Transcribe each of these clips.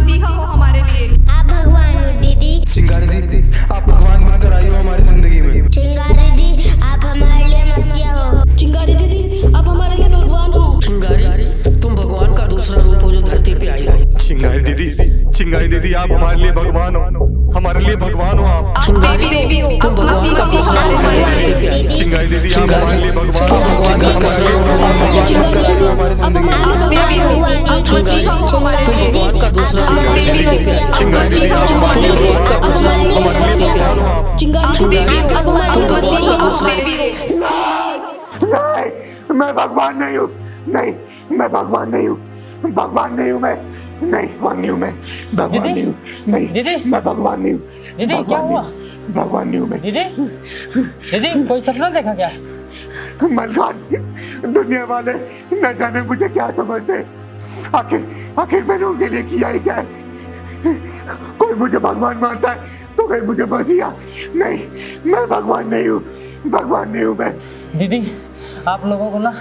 मसीहा हो हमारे लिए। आप भगवान हो दीदी। चिंगारी दी, आप भगवान बनकर आई हो हमारी जिंदगी में। चिंगारी दी, आप हमारे लिए मसीहा हो। चिंगारी दीदी, आप हमारे लिए भगवान हो। चिंगारी, तुम भगवान का दूसरा रूप हो जो धरती पे आई हो। चिंगारी दीदी आप हमारे लिए भगवान हो, हमारे लिए भगवान हो आप। देवी देवी हो, तुम भगवान का दूसरा रूप हो जो धरती पे आई हो। चिंगारी दीदी आप हमारे लिए भगवान हो, हमारी जिंदगी में। देवी हो, मसीहा हो हमारे लिए। भगवान का दूसरा रूप हो जो धरती पे आई हो। चिंगारी दीदी आप हमारे लिए भगवान हो, चिंगारी देवी हो, तुम भगवान का दूसरा देवी हो। नहीं, मैं भगवान नहीं हूँ। नहीं, मैं भगवान नहीं हूँ। भगवान नहीं हूँ मैं। नहीं, भगवान नहीं हूँ मैं। भगवान नहीं हूँ। नहीं, दीदी, मैं भगवान नहीं हूँ। दीदी क्या हुआ? भगवान नहीं हूँ मैं। दीदी, दीदी कोई सपना देखा क्या? मलखान, दुनिया वाले न जाने मुझे क्या समझते। आखिर मैंने उनके लिए किया ही क्या है? कोई मुझे भगवान मानता है तो कोई मुझे मसीहा। नहीं, मैं भगवान नहीं हूँ। भगवान नहीं हूँ मैं। दीदी, आप लोगों को ना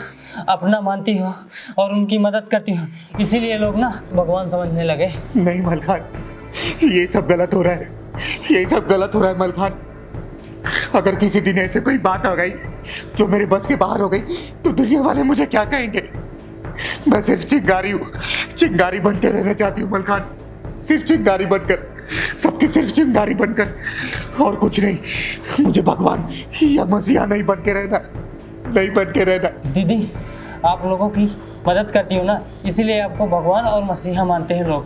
अपना मानती हो और उनकी मदद करती हो, इसीलिए लोग ना भगवान समझने लगे। नहीं मलखान, ये सब गलत हो रहा है। ये सब गलत हो रहा है मलखान। अगर किसी दिन ऐसे कोई बात आ गई जो मेरे बस के बाहर हो गई तो दुनिया वाले मुझे क्या कहेंगे? मैं सिर्फ चिंगारी हूँ। चिंगारी बन के रहना चाहती हूँ मलखान। सिर्फ चिंगारी बनकर, सबकी सिर्फ चिंगारी बनकर, और कुछ नहीं। मुझे भगवान या मसीहा नहीं बन के रहना। नहीं बन के रहना। दीदी, आप लोगों की मदद करती हो ना, इसीलिए आपको भगवान और मसीहा मानते हैं लोग।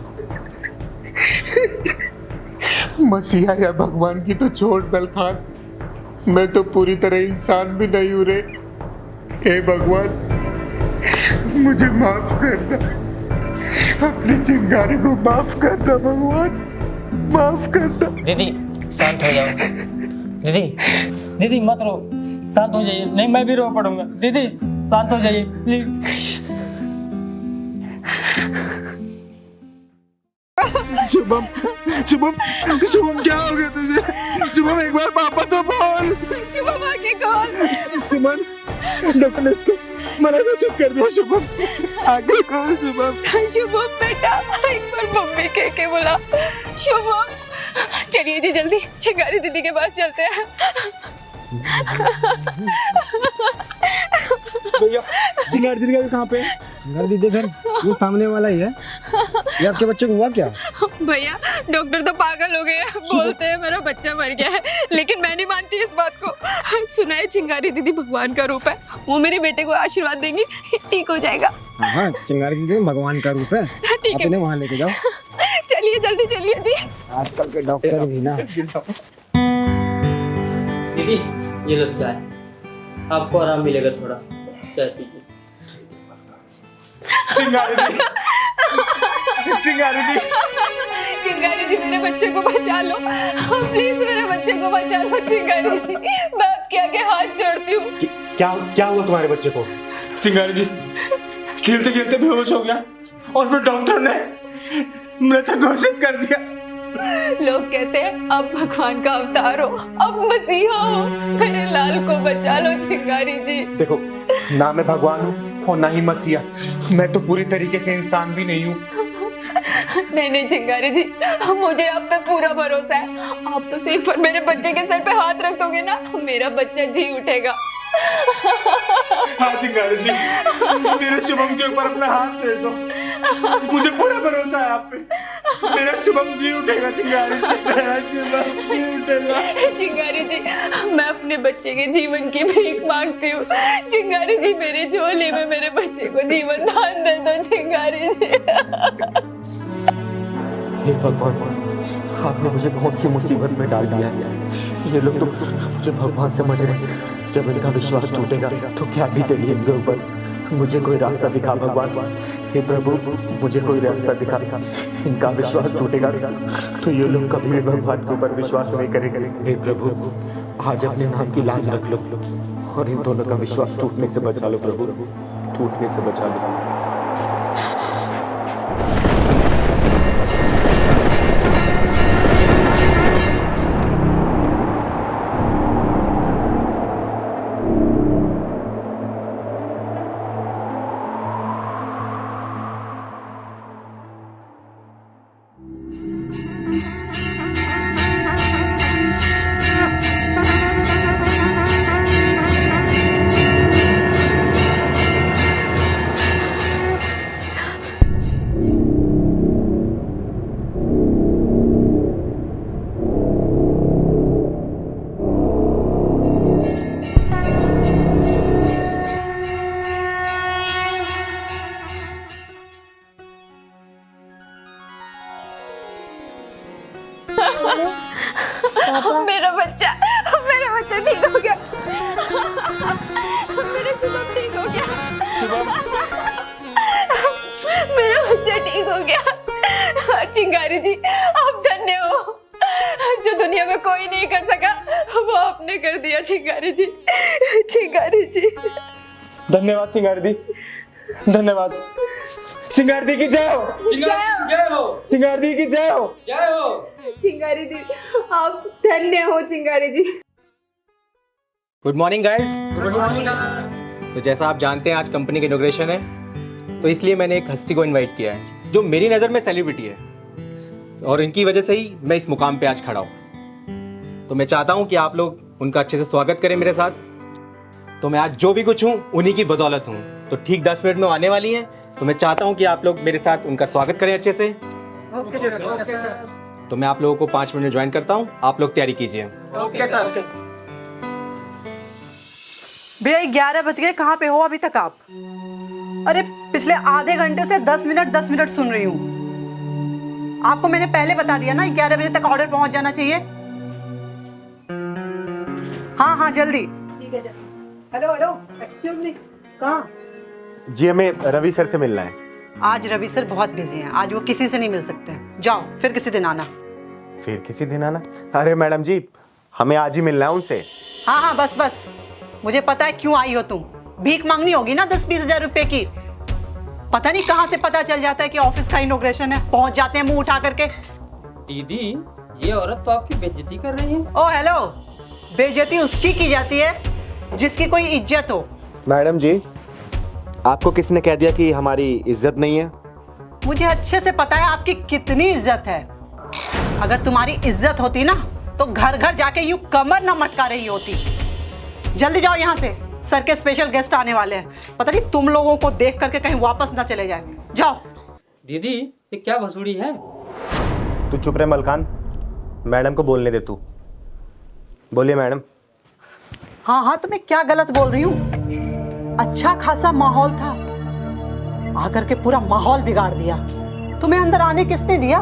मसीहा या भगवान की तो छोड़ मलखान, मैं तो पूरी तरह इंसान भी नहीं हूँ रे। हे भगवान, मुझे माफ करना। अपनी चिंगारी को माफ करना भगवान, माफ करना। दीदी शांत हो जाओ। दीदी, दीदी मत रो, शांत हो जाइए। नहीं, मैं भी रो पड़ूंगा। दीदी शांत हो जाइए प्लीज। शुभम, शुभम, शुभम क्या हो गया तुझे? शुभम एक बार पापा तो बोल। शुभम आके कौन? सुमन, डॉक्टर ने इसको मना कर चुप कर दिया। शुभम आगे कौन? शुभम, शुभम बेटा, एक बार मम्मी कह के बोला। शुभम, चलिए जी जल्दी चिंगारी दीदी के पास चलते हैं। भैया, चिंगारी दीदी का कहाँ पे? चिंगारी दीदी घर ये सामने वाला ही है। ये आपके बच्चे को हुआ क्या? भैया, डॉक्टर तो पागल हो गए, बोलते हैं मेरा बच्चा मर गया है, लेकिन मैं नहीं मानती इस बात को। सुना है चिंगारी दीदी भगवान का रूप है, वो मेरे बेटे को आशीर्वाद देंगी, ठीक हो जाएगा। हाँ, चिंगारी दीदी भगवान का रूप है। ठीक है, वहाँ लेके जाओ। चलिए जल्दी चलिए जी। आजकल के डॉक्टर भी ना। दीदी, ये लो चाय, आपको आराम मिलेगा थोड़ा। चाय पीजिए। चिंगारी दी, चिंगारी दी, चिंगारी जी मेरे बच्चे को बचा लो, प्लीज मेरे बच्चे को बचा लो चिंगारी जी, मैं आपके आगे हाथ जोड़ती हूँ। क्या हुआ तुम्हारे बच्चे को? चिंगारी जी खेलते खेलते बेहोश हो गया और फिर डॉक्टर ने मृतक घोषित कर दिया। लोग कहते हैं अब भगवान का अवतार हो, अब मसीहा हो, मेरे लाल को बचा लो चिंगारी जी। देखो, ना मैं भगवान हूँ और ना ही मसीहा। मैं तो पूरी तरीके से इंसान भी नहीं हूँ। नहीं चिंगारी जी, मुझे आप पे पूरा भरोसा है। आप बस एक बार मेरे बच्चे के सर पे हाथ रख दोगे ना, मेरा बच्चा जी उठेगा। हाँ चिंगारी जी, मेरे शुभम के ऊपर अपना हाथ फेर दो, मुझे पूरा भरोसा है आप पे। मेरा शुभम जी उठेगा चिंगारी जी, मेरा शुभम जी उठेगा। चिंगारी जी, मैं अपने बच्चे के जीवन की भीख मांगती हूँ। चिंगारी जी, मेरी झोली में मेरे बच्चे को जीवन दान दे दो चिंगारी जी। हे भगवान, आपने मुझे कौन सी मुसीबत में डाल दिया है? ये लोग तो मुझे भगवान समझ रहे हैं। जब इनका विश्वास टूटेगा तो क्या बीतेगी इनके ऊपर? मुझे कोई रास्ता दिखा भगवान। हे प्रभु, मुझे कोई रास्ता दिखा। इनका विश्वास टूटेगा तो ये लोग कभी भी भगवान के ऊपर विश्वास नहीं करेंगे। हे प्रभु, आज अपने नाम की लाज रख लो और इन दोनों का विश्वास टूटने से बचा लो प्रभु, टूटने से बचा लो। मेरा बच्चा ठीक हो गया। मेरा शुभम ठीक हो गया। मेरा बच्चा ठीक हो गया। चिंगारी जी आप धन्य हो। जो दुनिया में कोई नहीं कर सका वो आपने कर दिया चिंगारी जी। चिंगारी जी धन्यवाद चिंगारी दी, धन्यवाद। चिंगारी दी की जय हो, जय हो, चिंगारी दी की जय हो, जय हो। चिंगारी जी आप धन्य हो चिंगारी जी। Good morning guys. तो जैसा आप जानते हैं आज कंपनी की इनॉग्रेशन है, तो इसलिए मैंने एक हस्ती को इनवाइट किया है जो मेरी नज़र में सेलिब्रिटी है और इनकी वजह से ही मैं इस मुकाम पे आज खड़ा हूँ। तो मैं चाहता हूँ कि आप लोग उनका अच्छे से स्वागत करें मेरे साथ। तो मैं आज जो भी कुछ हूँ उन्हीं की बदौलत हूँ। तो ठीक 10 मिनट में आने वाली हैं, तो मैं चाहता हूँ कि आप लोग मेरे साथ उनका स्वागत करें अच्छे से। तो मैं आप लोगों को 5 मिनट में ज्वाइन करता हूँ, आप लोग तैयारी कीजिए। भैया 11 बज गए, कहाँ पे हो अभी तक आप? अरे पिछले आधे घंटे से 10 मिनट सुन रही हूँ। आपको मैंने पहले बता दिया ना 11 बजे तक ऑर्डर पहुंच जाना चाहिए। हाँ जल्दी। ठीक है। हेलो एक्सक्यूज मी, कहाँ? जी हमें रवि सर से मिलना है। आज रवि सर बहुत बिजी हैं, आज वो किसी से नहीं मिल सकते हैं। जाओ फिर किसी दिन आना। फिर किसी दिन आना? अरे मैडम जी हमें आज ही मिलना है उनसे। हाँ बस मुझे पता है क्यों आई हो तुम। भीख मांगनी होगी ना 10-20 हजार रुपए की। पता नहीं कहाँ से पता चल जाता है कि ऑफिस का इनॉग्रेशन है, पहुंच जाते हैं मुंह उठा करके। दीदी ये औरत तो आपकी बेइज्जती कर रही है। ओ हेलो, बेइज्जती उसकी की जाती है जिसकी कोई इज्जत हो। मैडम जी आपको किसने कह दिया कि हमारी इज्जत नहीं है? मुझे अच्छे से पता है आपकी कितनी इज्जत है। अगर तुम्हारी इज्जत होती ना तो घर घर जाके यूं कमर ना मटका रही होती। जल्दी जाओ यहाँ से, सर के स्पेशल गेस्ट आने वाले हैं। पता नहीं तुम लोगों को देख करके कहीं वापस ना चले जाए। जाओ। दीदी ये क्या भसूड़ी है? तू चुप रहे मलकान, मैडम को बोलने दे। तू बोलिए मैडम। हाँ तो मैं क्या गलत बोल रही हूँ? अच्छा खासा माहौल था, आकर के पूरा माहौल बिगाड़ दिया। तुम्हें अंदर आने किसने दिया?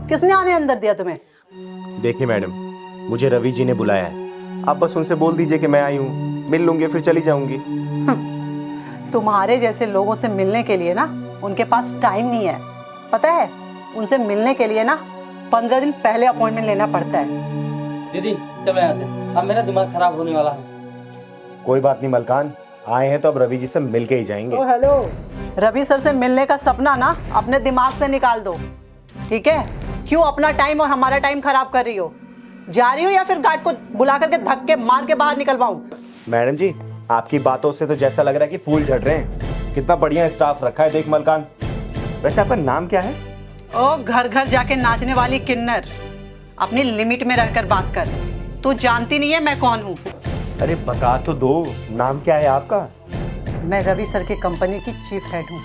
किसने आने अंदर दिया तुम्हें? देखिए मैडम, मुझे रवि जी ने बुलाया है, आप बस उनसे बोल दीजिए कि मैं आई हूँ, मिल लूंगी फिर चली जाऊंगी। तुम्हारे जैसे लोगों से मिलने के लिए ना उनके पास टाइम नहीं है। पता है, उनसे मिलने के लिए ना 15 दिन पहले अपॉइंटमेंट लेना पड़ता है। दीदी चलो यहाँ से, अब मेरा दिमाग खराब होने वाला है। कोई बात नहीं मलकान, आए हैं तो अब रवि जी से मिल के ही जाएंगे। ओ हेलो, रवि सर से मिलने का सपना ना अपने दिमाग से निकाल दो, ठीक है? क्यों अपना टाइम और हमारा टाइम खराब कर रही हो? जा रही हो या फिर गार्ड को बुला करके धक्के मार के बाहर निकलवाऊं? मैडम जी आपकी बातों से तो जैसा लग रहा है कि फूल झड़ रहे हैं। कितना बढ़िया स्टाफ रखा है देख मलकान। वैसे आपका नाम क्या है? ओ घर घर जाके नाचने वाली किन्नर, अपनी लिमिट में रहकर बात कर। तू जानती नहीं है मैं कौन हूँ? अरे बता तो दो, नाम क्या है आपका? मैं रवि सर की कंपनी की चीफ हेड हूँ।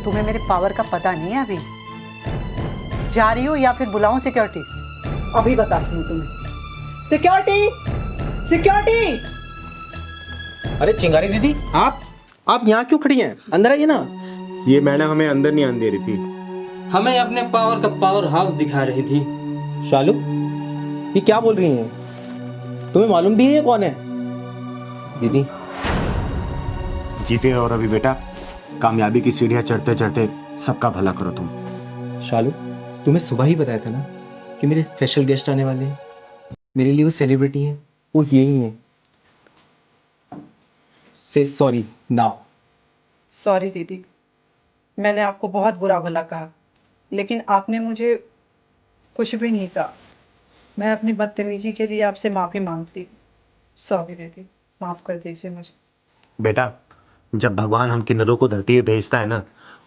तुम्हें मेरे पावर का पता नहीं है अभी? जा रही हो या फिर बुलाऊं सिक्योरिटी? अभी बताती हूँ तुम्हें। सिक्योरिटी। अरे चिंगारी दीदी आप यहाँ क्यों खड़ी हैं? अंदर आइए ना। ये मैडम हमें अंदर नहीं आने दे रही थी। हमें अपने पावर का पावर हाउस दिखा रही थी। शालू ये क्या बोल रही हैं? तुम्हें मालूम भी है ये कौन है? दीदी जीते और अभी बेटा कामयाबी की सीढ़ियाँ चढ़ते चढ़ते सबका भला करो तुम। शालू तुम्हें सुबह ही बताया था ना कि मेरे स्पेशल गेस्ट आने वाले हैं। मेरे लिए वो सेलिब्रिटी हैं, वो यही हैं। से सॉरी नाउ। सॉरी दीदी, मैंने आपको बहुत बुरा भला कहा, लेकिन आपने मुझे कुछ भी नहीं कहा। मैं अपनी बदतमीजी के लिए आपसे माफ़ी मांगती हूँ। सॉरी दीदी, माफ़ कर दीजिए मुझे। बेटा जब भगवान हम किन्नरों को धरती पे भेजता है ना,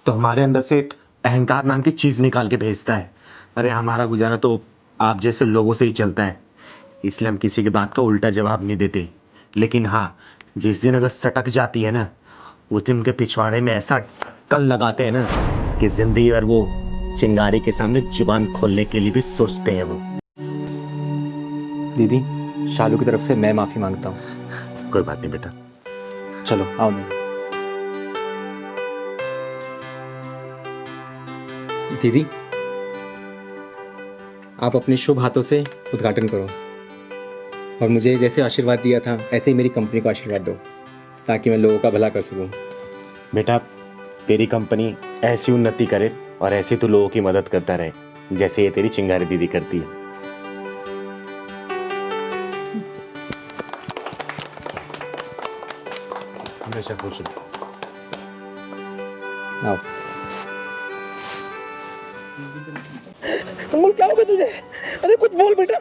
तो हमारे अंदर से एक अहंकार नाम की चीज़ निकाल के भेजता है। अरे हमारा गुजारा तो आप जैसे लोगों से ही चलता है, इसलिए हम किसी की बात का उल्टा जवाब नहीं देते। लेकिन हाँ, जिस दिन अगर सटक जाती है ना, उस दिन उनके पिछवाड़े में ऐसा कल लगाते हैं ना कि जिंदगी भर वो चिंगारी के सामने जुबान खोलने के लिए भी सोचते हैं वो। दीदी शालू की तरफ से मैं माफी मांगता हूँ। कोई बात नहीं बेटा, चलो आओ। मैं दीदी आप अपने शुभ हाथों से उद्घाटन करो और मुझे जैसे आशीर्वाद दिया था ऐसे ही मेरी कंपनी को आशीर्वाद दो, ताकि मैं लोगों का भला कर सकूं। बेटा, तेरी कंपनी ऐसी उन्नति करे और ऐसे तू लोगों की मदद करता रहे जैसे ये तेरी चिंगारी दीदी करती है। हमेशा खुश रहो। आओ। अनमोल क्या हो गया तुझे? अरे कुछ बोल बेटा,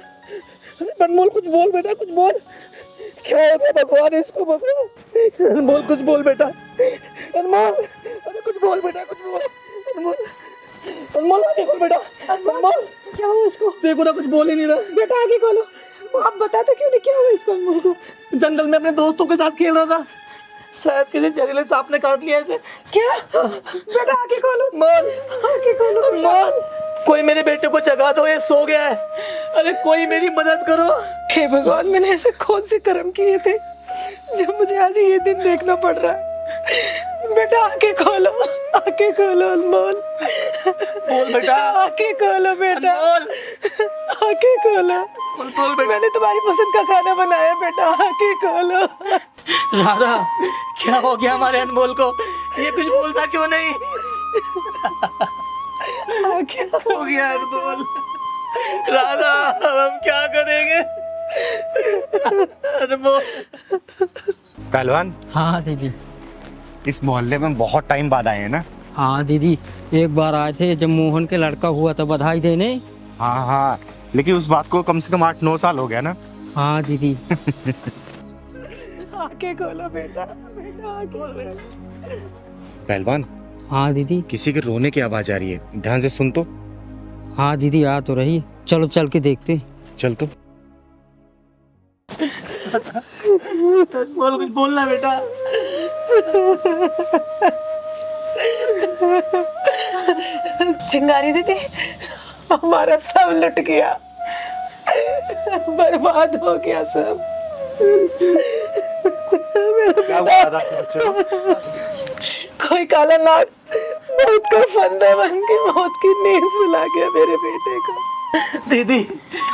अरे अनमोल कुछ बोल बेटा, कुछ बोल। क्या हो गया भगवान इसको भगवान? अनमोल कुछ बोल बेटा, अनमोल अरे कुछ बोल बेटा, कुछ बोल। अनमोल अनमोल आगे खोल बेटा, अनमोल क्या हुआ इसको? देखो ना कुछ बोल ही नहीं रहा। बेटा आगे खोलो, आप बताते क्यों नहीं क्या हुआ इसको? अनमोल को जंगल में अपने दोस्तों के साथ खेल रहा था, शायद किसी जहरीले सांप ने काट लिया ऐसे। क्या? बेटा आगे खोलो, मोल आगे खोलो। मोल कोई मेरे बेटे को जगा दो, ये सो गया है। अरे कोई मेरी मदद करो। हे भगवान, मैंने ऐसे कौन से कर्म किए थे जब मुझे आज ये दिन देखना पड़ रहा है? बेटा आंखें खोलो, आंखें खोलो अनमोल। बोल बेटा, आंखें खोलो बेटा, आंखें खोलो। बोल बेटा, मैंने तुम्हारी पसंद का खाना बनाया बेटा, आंखें खोलो। राधा क्या हो गया हमारे अनमोल को? ये कुछ बोलता क्यों नहीं? क्या हो गया अनमोल? राधा हम क्या करेंगे? अनमोल। पहलवान, हाँ दीदी। इस मोहल्ले में बहुत टाइम बाद आए हैं ना? हाँ दीदी, एक बार आए थे जब मोहन के लड़का हुआ था बधाई देने। हाँ हाँ, लेकिन उस बात को कम से कम 8-9 साल हो गया ना? हाँ दीदी। आंखें खोलो बेटा, बेटा आंखें खोलो। पहलवान, हाँ दीदी। किसी के रोने की आवाज आ रही है, ध्यान से सुन तो। हाँ दीदी आ तो रही, चलो चल के देखते। चल तो। बोल कुछ बोलना बेटा। चिंगारी दीदी, हमारा सब लुट गया, बर्बाद हो गया सब। क्या हुआ दादा के बच्चे को? कोई काला नाग मौत का फंदा बन के मौत की नींद सुला गया मेरे बेटे को। दीदी,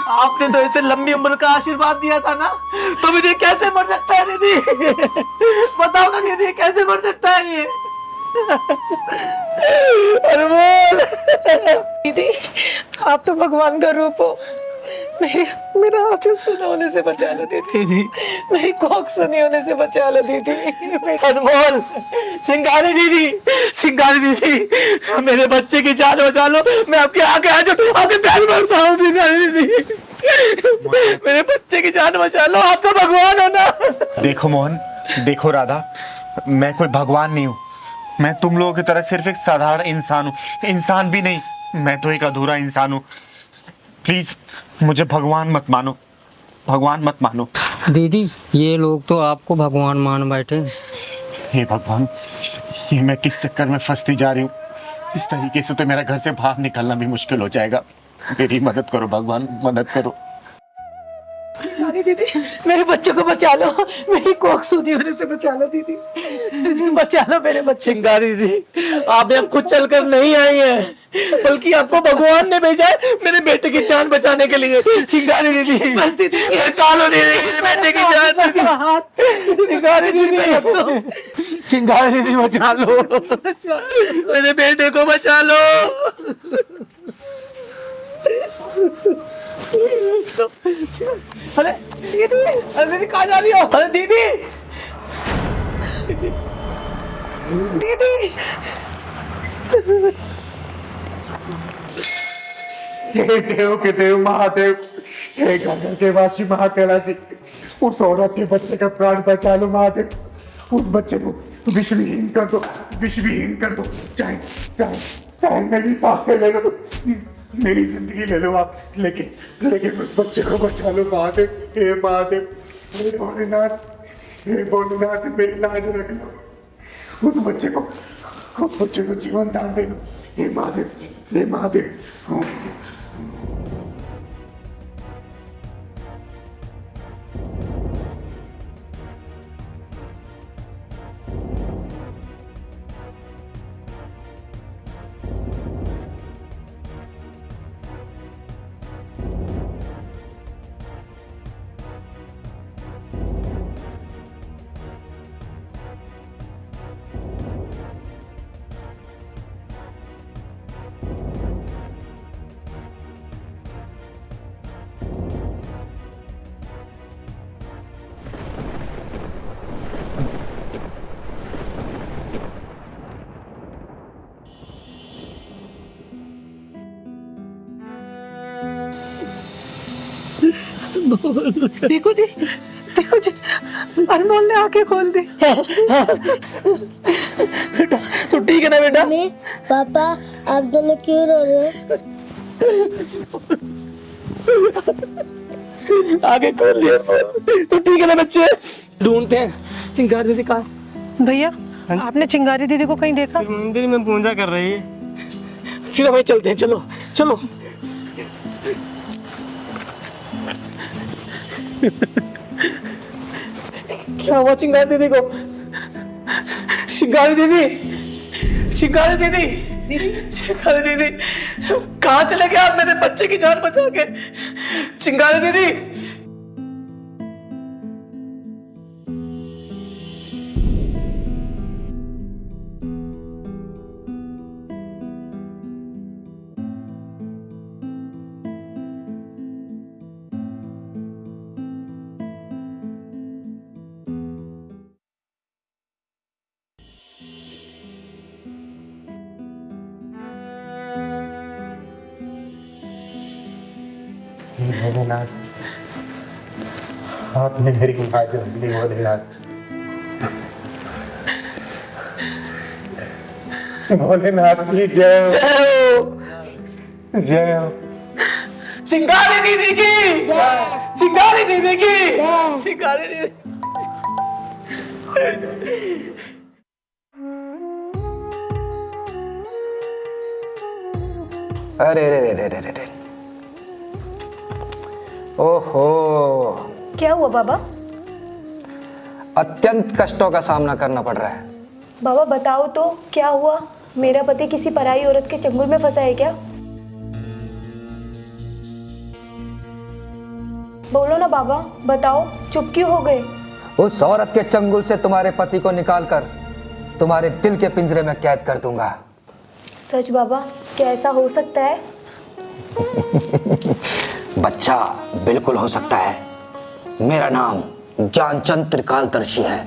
आपने तो इसे लंबी उम्र का आशीर्वाद दिया था ना, तो मुझे कैसे मर सकता है दीदी? बताओ ना दीदी, कैसे मर सकता है ये? अनमोल दीदी, आप तो भगवान का रूप हो। मेरा आंचल सुना होने से बचा लो दीदी, मेरी कोख सुनी होने से बचा लो दीदी। अनमोल, चिंगारी दीदी, चिंगारी दीदी, मेरे बच्चे की जान बचा लो। मैं आपके आगे आ जाऊँ, आपके प्यार करता हूँ दीदी। मेरे बच्चे की जान बचा लो, आप तो भगवान हो ना। देखो मोहन, देखो राधा, मैं कोई भगवान नहीं हूँ। मैं तुम लोगों की तरह सिर्फ एक साधारण इंसान हूँ। इंसान भी नहीं, मैं तो एक अधूरा इंसान हूँ। प्लीज मुझे भगवान मत मानो, भगवान मत मानो। दीदी, ये लोग तो आपको भगवान मान बैठे। हे भगवान, ये मैं किस चक्कर में फंसती जा रही हूँ? इस तरीके से तो मेरा घर से बाहर निकलना भी मुश्किल हो जाएगा। मेरी मदद करो भगवान, मदद करो। चिंगारी दीदी, मेरे बच्चों को बचा लो, मेरी कोख सूदी होने से बचा लो दीदी, दीदी बचा लो मेरे बच्चे। चिंगारी दीदी, आप अब खुद चलकर नहीं आई हैं, बल्कि आपको भगवान ने भेजा है मेरे बेटे की जान बचाने के लिए। चिंगारी दीदी, बस दीदी बचा लो दीदी, मेरे बेटे की जान दीदी। चिंगारी दीदी, चिंगारी दीदी बचा लो, मेरे बेटे को बचा लो। अरे दीदी, अरे दीदी कहाँ जा रही हो? अरे दीदी, दीदी, हे देव के देव महादेव, हे गंगा के वासी महाकैलासी, उस औरत के बच्चे का प्राण बचा लो महादेव। उस बच्चे को विषविहीन कर दो, विषविहीन कर दो। चाहे चाहे चाहे मेरी सांसें ले लो, मेरी जिंदगी ले लो आप, लेकिन उस बच्चे को बचा लो महादेव। हे महादेव, हे भोलेनाथ, हे भोलेनाथ, मेरी लाज रख लो। उस बच्चे को जीवन दान दे दो। हे महादेव, हे महादेव। देखो जी, देखो जी, अनमोल ने आंखें खोल दी। बेटा तू ठीक है ना बेटा? मम्मी पापा आप दोनों क्यों रो रहे हो? आगे खोल लिया अनमोल। तू ठीक है ना बच्चे? ढूंढते हैं चिंगारी दीदी कहाँ? भैया आपने चिंगारी दीदी को कहीं देखा? मंदिर में पूजा कर रही है। सीधा वहीं चलते हैं, चलो चलो। क्या हुआ चिंगारी दीदी को? चिंगारी दीदी, चिंगारी दीदी, चिंगारी दीदी कहाँ चले गए आप मेरे बच्चे की जान बचा के? चिंगारी दीदी। भोलेनाथ, आपने मेरी माँ जो दी भोलेनाथ, भोलेनाथ की जय हो, जय हो। चिंगारी दीदी की, चिंगारी दीदी की, चिंगारी दीदी। अरे रे रे रे रे रे, ओहो, क्या हुआ बाबा? अत्यंत कष्टों का सामना करना पड़ रहा है। बाबा बताओ तो क्या हुआ? मेरा पति किसी पराई औरत के चंगुल में फंसा है क्या? बोलो ना बाबा, बताओ, चुप क्यों हो गए? उस औरत के चंगुल से तुम्हारे पति को निकालकर तुम्हारे दिल के पिंजरे में कैद कर दूंगा। सच बाबा, क्या ऐसा हो सकता है? बच्चा, बिल्कुल हो सकता है। मेरा नाम ज्ञानचंद त्रिकालदर्शी है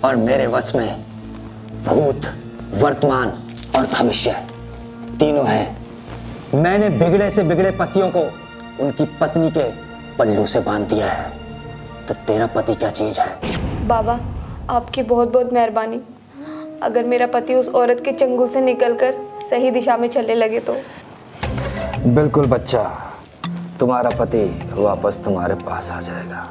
और मेरे वश में भूत, वर्तमान और भविष्य तीनों हैं। मैंने बिगड़े से बिगड़े पतियों को उनकी पत्नी के पल्लू से बांध दिया है। तो तेरा पति क्या चीज है? बाबा, आपकी बहुत बहुत मेहरबानी। अगर मेरा पति उस औरत के चंगुल से निकलकर सही दिशा में चलने लगे तो। बिल्कुल बच्चा, तुम्हारा पति वापस तुम्हारे पास आ जाएगा।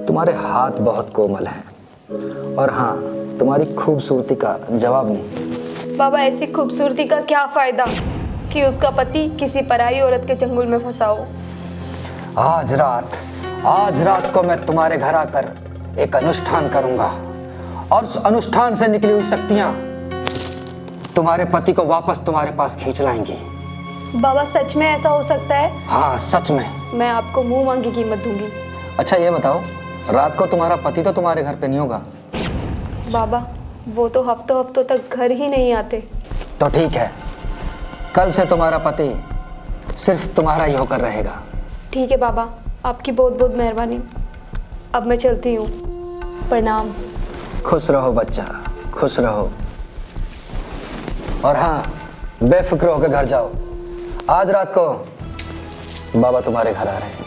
तुम्हारे हाथ बहुत कोमल हैं और हाँ, तुम्हारी खूबसूरती का जवाब नहीं। बाबा, ऐसी खूबसूरती का क्या फायदा कि उसका पति किसी पराई औरत के चंगुल में फंसा हो। आज रात को मैं तुम्हारे घर आकर एक अनुष्ठान करूंगा और उस अनुष्ठान से निकली हुई शक्तियां तुम्हारे पति को वापस तुम्हारे पास खींच लाएंगी। बाबा, सच में ऐसा हो सकता है? हाँ, सच में। मैं आपको मुंह मांगी कीमत दूंगी। अच्छा ये बताओ, रात को तुम्हारा पति तो तुम्हारे घर पे नहीं होगा? बाबा, वो तो हफ्तों हफ्तों तक घर ही नहीं आते। तो ठीक है, कल से तुम्हारा पति सिर्फ तुम्हारा ही होकर रहेगा। ठीक है बाबा, आपकी बहुत बहुत मेहरबानी। अब मैं चलती हूँ, प्रणाम। खुश रहो बच्चा, खुश रहो। और हाँ, बेफिक्र होकर घर जाओ। आज रात को बाबा तुम्हारे घर आ रहे हैं।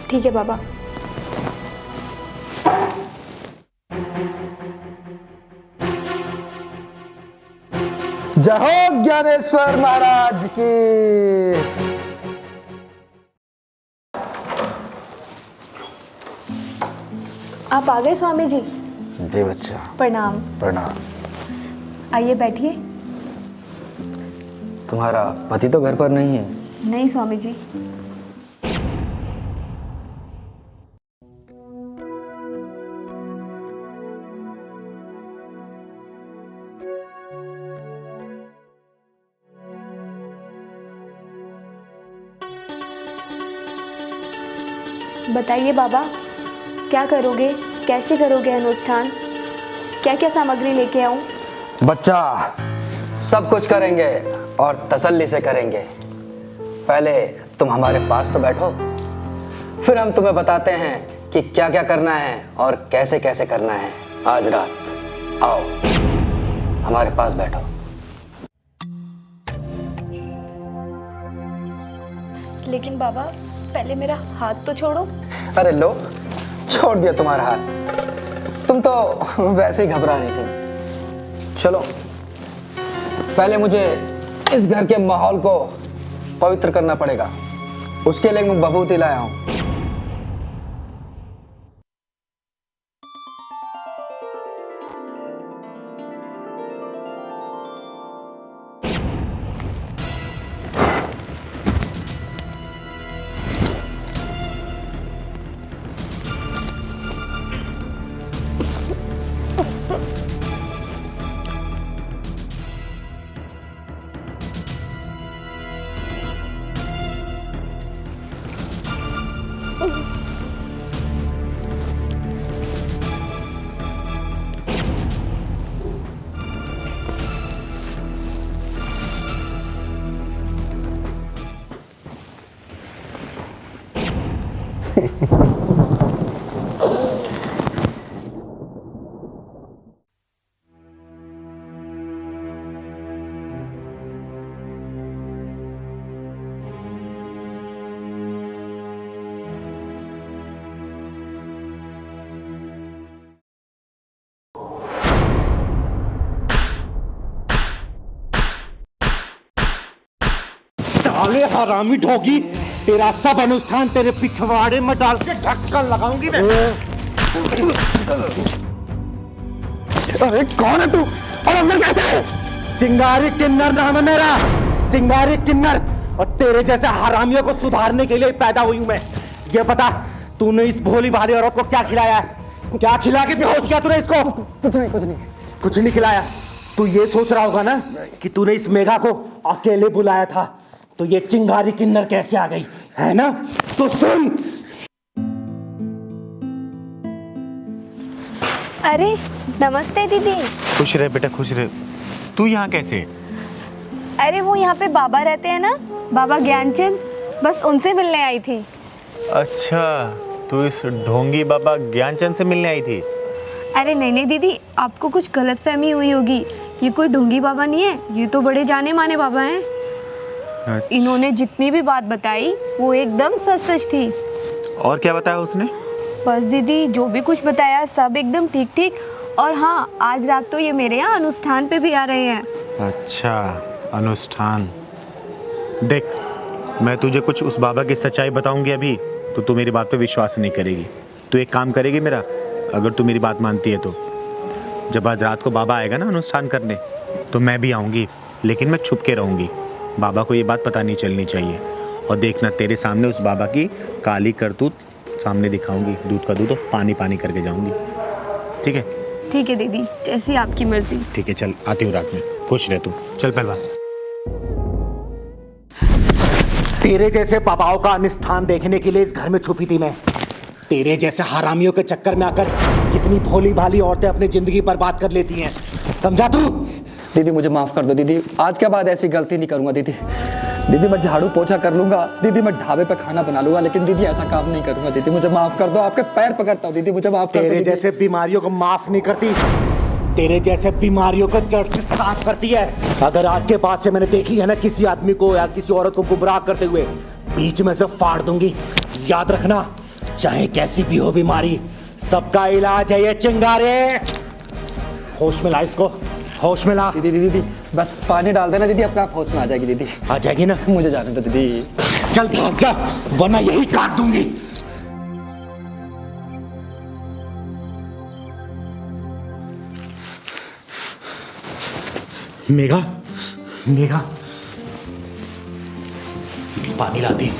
ठीक है बाबा। जय हो ज्ञानेश्वर महाराज की। आप आ गए स्वामी जी? जी बच्चा। प्रणाम। प्रणाम। आइए बैठिए। तुम्हारा पति तो घर पर नहीं है? नहीं स्वामी जी। बताइए बाबा, क्या करोगे, कैसे करोगे अनुष्ठान, क्या क्या सामग्री लेके आऊं? बच्चा, सब कुछ करेंगे और तसल्ली से करेंगे। पहले तुम हमारे पास तो बैठो, फिर हम तुम्हें बताते हैं कि क्या क्या करना है और कैसे कैसे करना है। आज रात आओ, हमारे पास बैठो। लेकिन बाबा, पहले मेरा हाथ तो छोड़ो। अरे लो, छोड़ दिया तुम्हारा हाथ। तुम तो वैसे ही घबरा रही थी। चलो, पहले मुझे इस घर के माहौल को पवित्र करना पड़ेगा। उसके लिए मैं बबूती लाया हूं। साले हरामी ढोगी, तेरा सब अनुष्ठान तेरे पिछवाड़े में डाल के ढक्कन लगाऊंगी मैं। अरे कौन है तू और अंदर कैसे है? चिंगारी किन्नर नाम है मेरा, चिंगारी किन्नर। और तेरे जैसे हरामियों को सुधारने के लिए पैदा हुई हूं मैं। ये बता, तूने इस भोली भाली औरत को क्या खिलाया है? क्या खिला के बेहोश किया तूने इसको? कुछ नहीं खिलाया। तू ये सोच रहा होगा ना कि तूने इस मेघा को अकेले बुलाया था, तो ये चिंगारी किन्नर कैसे आ गई, है ना? तो सुन। अरे नमस्ते दीदी। खुश रहे बेटा, खुश रहे। तू यहाँ कैसे? अरे वो यहाँ पे बाबा रहते हैं ना, बाबा ज्ञानचंद, बस उनसे मिलने आई थी। अच्छा, तू इस ढोंगी बाबा ज्ञानचंद से मिलने आई थी? अरे नहीं दीदी, आपको कुछ गलतफहमी हुई होगी। ये कोई ढोंगी बाबा नहीं है, ये तो बड़े जाने माने बाबा हैं। अच्छा। इन्होंने जितनी भी बात बताई वो एकदम सच थी। और क्या बताया उसने? बस दीदी, जो भी कुछ बताया सब एकदम ठीक। और हाँ, आज रात तो ये मेरे यहाँ अनुष्ठान पे भी आ रहे हैं। अच्छा, अनुष्ठान। देख, मैं तुझे कुछ उस बाबा की सच्चाई बताऊंगी अभी, तो तू मेरी बात पे विश्वास नहीं करेगी। तू एक काम करेगी मेरा, अगर तू मेरी बात मानती है तो जब आज रात को बाबा आएगा ना अनुष्ठान करने, तो मैं भी आऊँगी, लेकिन मैं छुप के रहूँगी। बाबा को ये बात पता नहीं चलनी चाहिए। और देखना, तेरे सामने उस बाबा की काली करतूत सामने दिखाऊंगी। दूध का दूध और पानी पानी करके जाऊंगी। ठीक है? ठीक है दीदी, जैसी आपकी मर्जी। ठीक है, चल आती हूँ रात में। खुश रह तू। चल पहलवान। तेरे जैसे बाबाओं का अनुष्ठान देखने के लिए इस घर में छुपी थी मैं। तेरे जैसे हरामियों के चक्कर में आकर कितनी भोली भाली औरतें अपनी जिंदगी बर्बाद कर लेती हैं, समझा तू? दीदी मुझे माफ कर दो दीदी, आज के बाद ऐसी गलती नहीं करूंगा दीदी। दीदी मैं झाड़ू पोछा कर लूंगा, दीदी मैं ढाबे पे खाना बना लूंगा, लेकिन दीदी ऐसा काम नहीं करूंगा। दीदी मुझे माफ कर दो, आपके पैर पकड़ता हूँ दीदी, मुझे माफ कर दो। तेरे जैसे बीमारियों को माफ नहीं करती, तेरे जैसे बीमारियों को जड़ से साफ करती है। अगर आज के बाद से मैंने देख लिया ना किसी आदमी को या किसी औरत को गुमराह करते हुए, बीच में से फाड़ दूंगी। याद रखना, चाहे कैसी भी हो बीमारी, सबका इलाज है ये चिंगारे। होश में ला इसको, होश में ला। दीदी दीदी बस पानी डाल देना दीदी, अपने आप होश में आ जाएगी दीदी। आ जाएगी ना? मुझे जाने दो दीदी। चल भाग जा, वरना यही काट दूंगी। मेघा, मेघा, पानी लाती।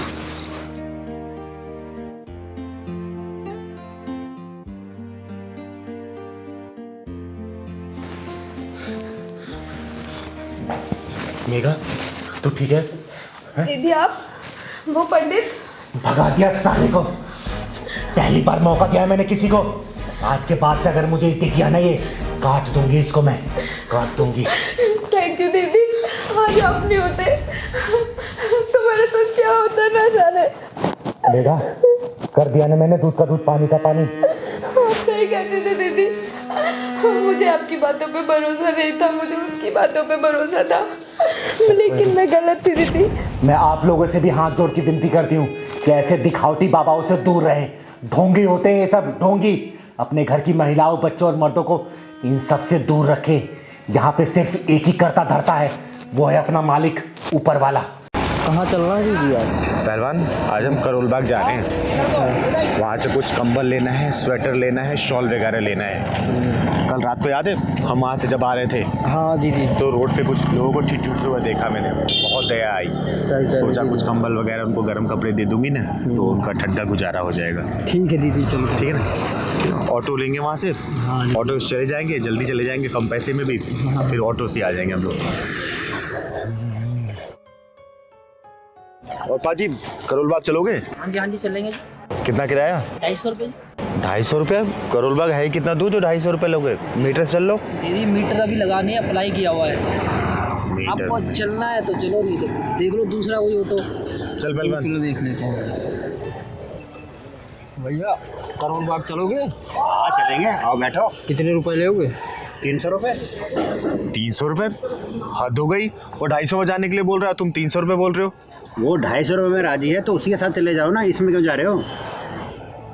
मेघा, तू ठीक है? दीदी आप, वो पंडित भगा दिया साले को। पहली बार मौका दिया है मैंने किसी को। आज के बाद से अगर मुझे दिख गया ना ये, काट दूंगी इसको, मैं काट दूंगी। थैंक यू दीदी, आज आप नहीं होते तो मेरे साथ क्या होता ना जाने। मेघा, कर दिया ना मैंने दूध का दूध, पानी का पानी। आप सही कहते थे दीदी, मुझे आपकी बातों पे भरोसा नहीं था, मुझे उसकी बातों पे भरोसा था, लेकिन मैं गलत थी दीदी। मैं आप लोगों से भी हाथ जोड़ के विनती करती हूँ कैसे दिखावटी बाबाओं से दूर रहे। ढोंगी होते हैं ये सब, ढोंगी। अपने घर की महिलाओं, बच्चों और मर्दों को इन सब से दूर रखे। यहाँ पे सिर्फ एक ही करता धरता है, वो है अपना मालिक, ऊपर वाला। कहाँ चल रहा है जी यार? पहलवान, आज हम करोल बाग जा रहे हैं। वहाँ से कुछ कंबल लेना है, स्वेटर लेना है, शॉल वगैरह लेना है। कल रात को याद है हम वहाँ से जब आ रहे थे, हाँ दीदी, तो रोड पे कुछ लोगों को ठीक टूटते हुए देखा मैंने, बहुत दया आई। सोचा कुछ कंबल वगैरह उनको गर्म कपड़े दे दूंगी ना, तो उनका ठंडा गुजारा हो जाएगा। ठीक है दीदी, चलो। ठीक है ना, ऑटो लेंगे वहाँ से। ऑटो से चले जाएंगे, जल्दी चले जाएंगे, कम पैसे में भी। फिर ऑटो से आ जाएंगे हम लोग। और पाजी, करोल बाग चलोगे? हाँ जी चलेंगे। कितना किराया? 250 रुपये। 250 रुपये? करोल बाग है कितना दूर जो 250 रुपये लोगे? मीटर से चल लो। दीदी मीटर अभी लगाने अप्लाई किया हुआ है। मीटर आपको चलना है तो चलो, नहीं तो देख लो दूसरा कोई ऑटो। चल पहलवान, चलो देख लेते हैं। भैया करोल बाग चलोगे? हाँ चलेंगे, आओ बैठो। कितने रुपए लोगे? 300 रुपये। 300 रुपये? हद हो गई। वो 250 में जाने के लिए बोल रहा है, तुम 300 रुपये बोल रहे हो। वो 250 रुपये में राजी है तो उसी के साथ चले जाओ ना, इसमें क्यों जा रहे हो?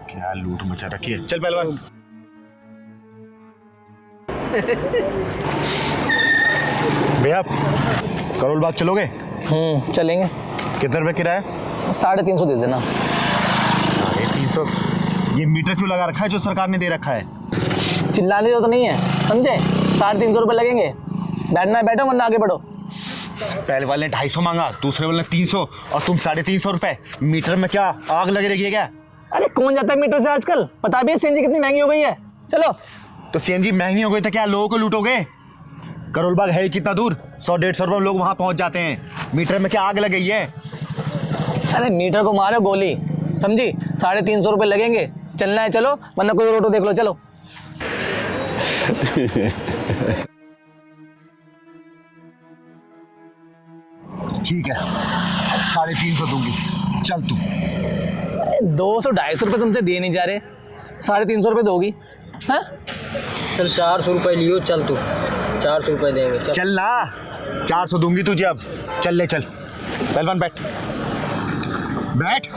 क्या लूट मचा रखी है। चल पहलवान। भैया करोल बाग चलोगे? चलेंगे। कितने रुपये किराया? 350 दे देना। 350? ये मीटर क्यों लगा रखा है जो सरकार ने दे रखा है? चिल्लाने तो नहीं है, समझे? 350 रुपये लगेंगे। बैठना है बैठो, वरना आगे बढ़ो। पहले वाले ने 250 मांगा, दूसरे वाले ने 300 और तुम 350 रुपये। मीटर में क्या आग लगी रही है क्या? अरे कौन जाता है मीटर से आजकल? पता भी है सीएनजी कितनी महंगी हो गई है। चलो। तो सीएनजी महंगी हो गई तो क्या लोगों को लूटोगे? करोल बाग है कितना दूर? 100-150 रुपये में लोग वहाँ पहुँच जाते हैं। मीटर में क्या आग लग गई है? अरे मीटर को मारो गोली, समझी? 350 रुपये लगेंगे। चलना है चलो, वरना कोई ऑटो देख लो। चलो। ठीक है, 350 दूंगी। चल तू। 200-250 रुपये तुमसे दिए नहीं जा रहे, 350 रुपये दोगी? हाँ चल 400 रुपये लियो। चल तू, 400 रुपये देंगे। चल ना, 400 दूंगी तुझे अब। चल ले चल। पहलवान बैठ बैठ।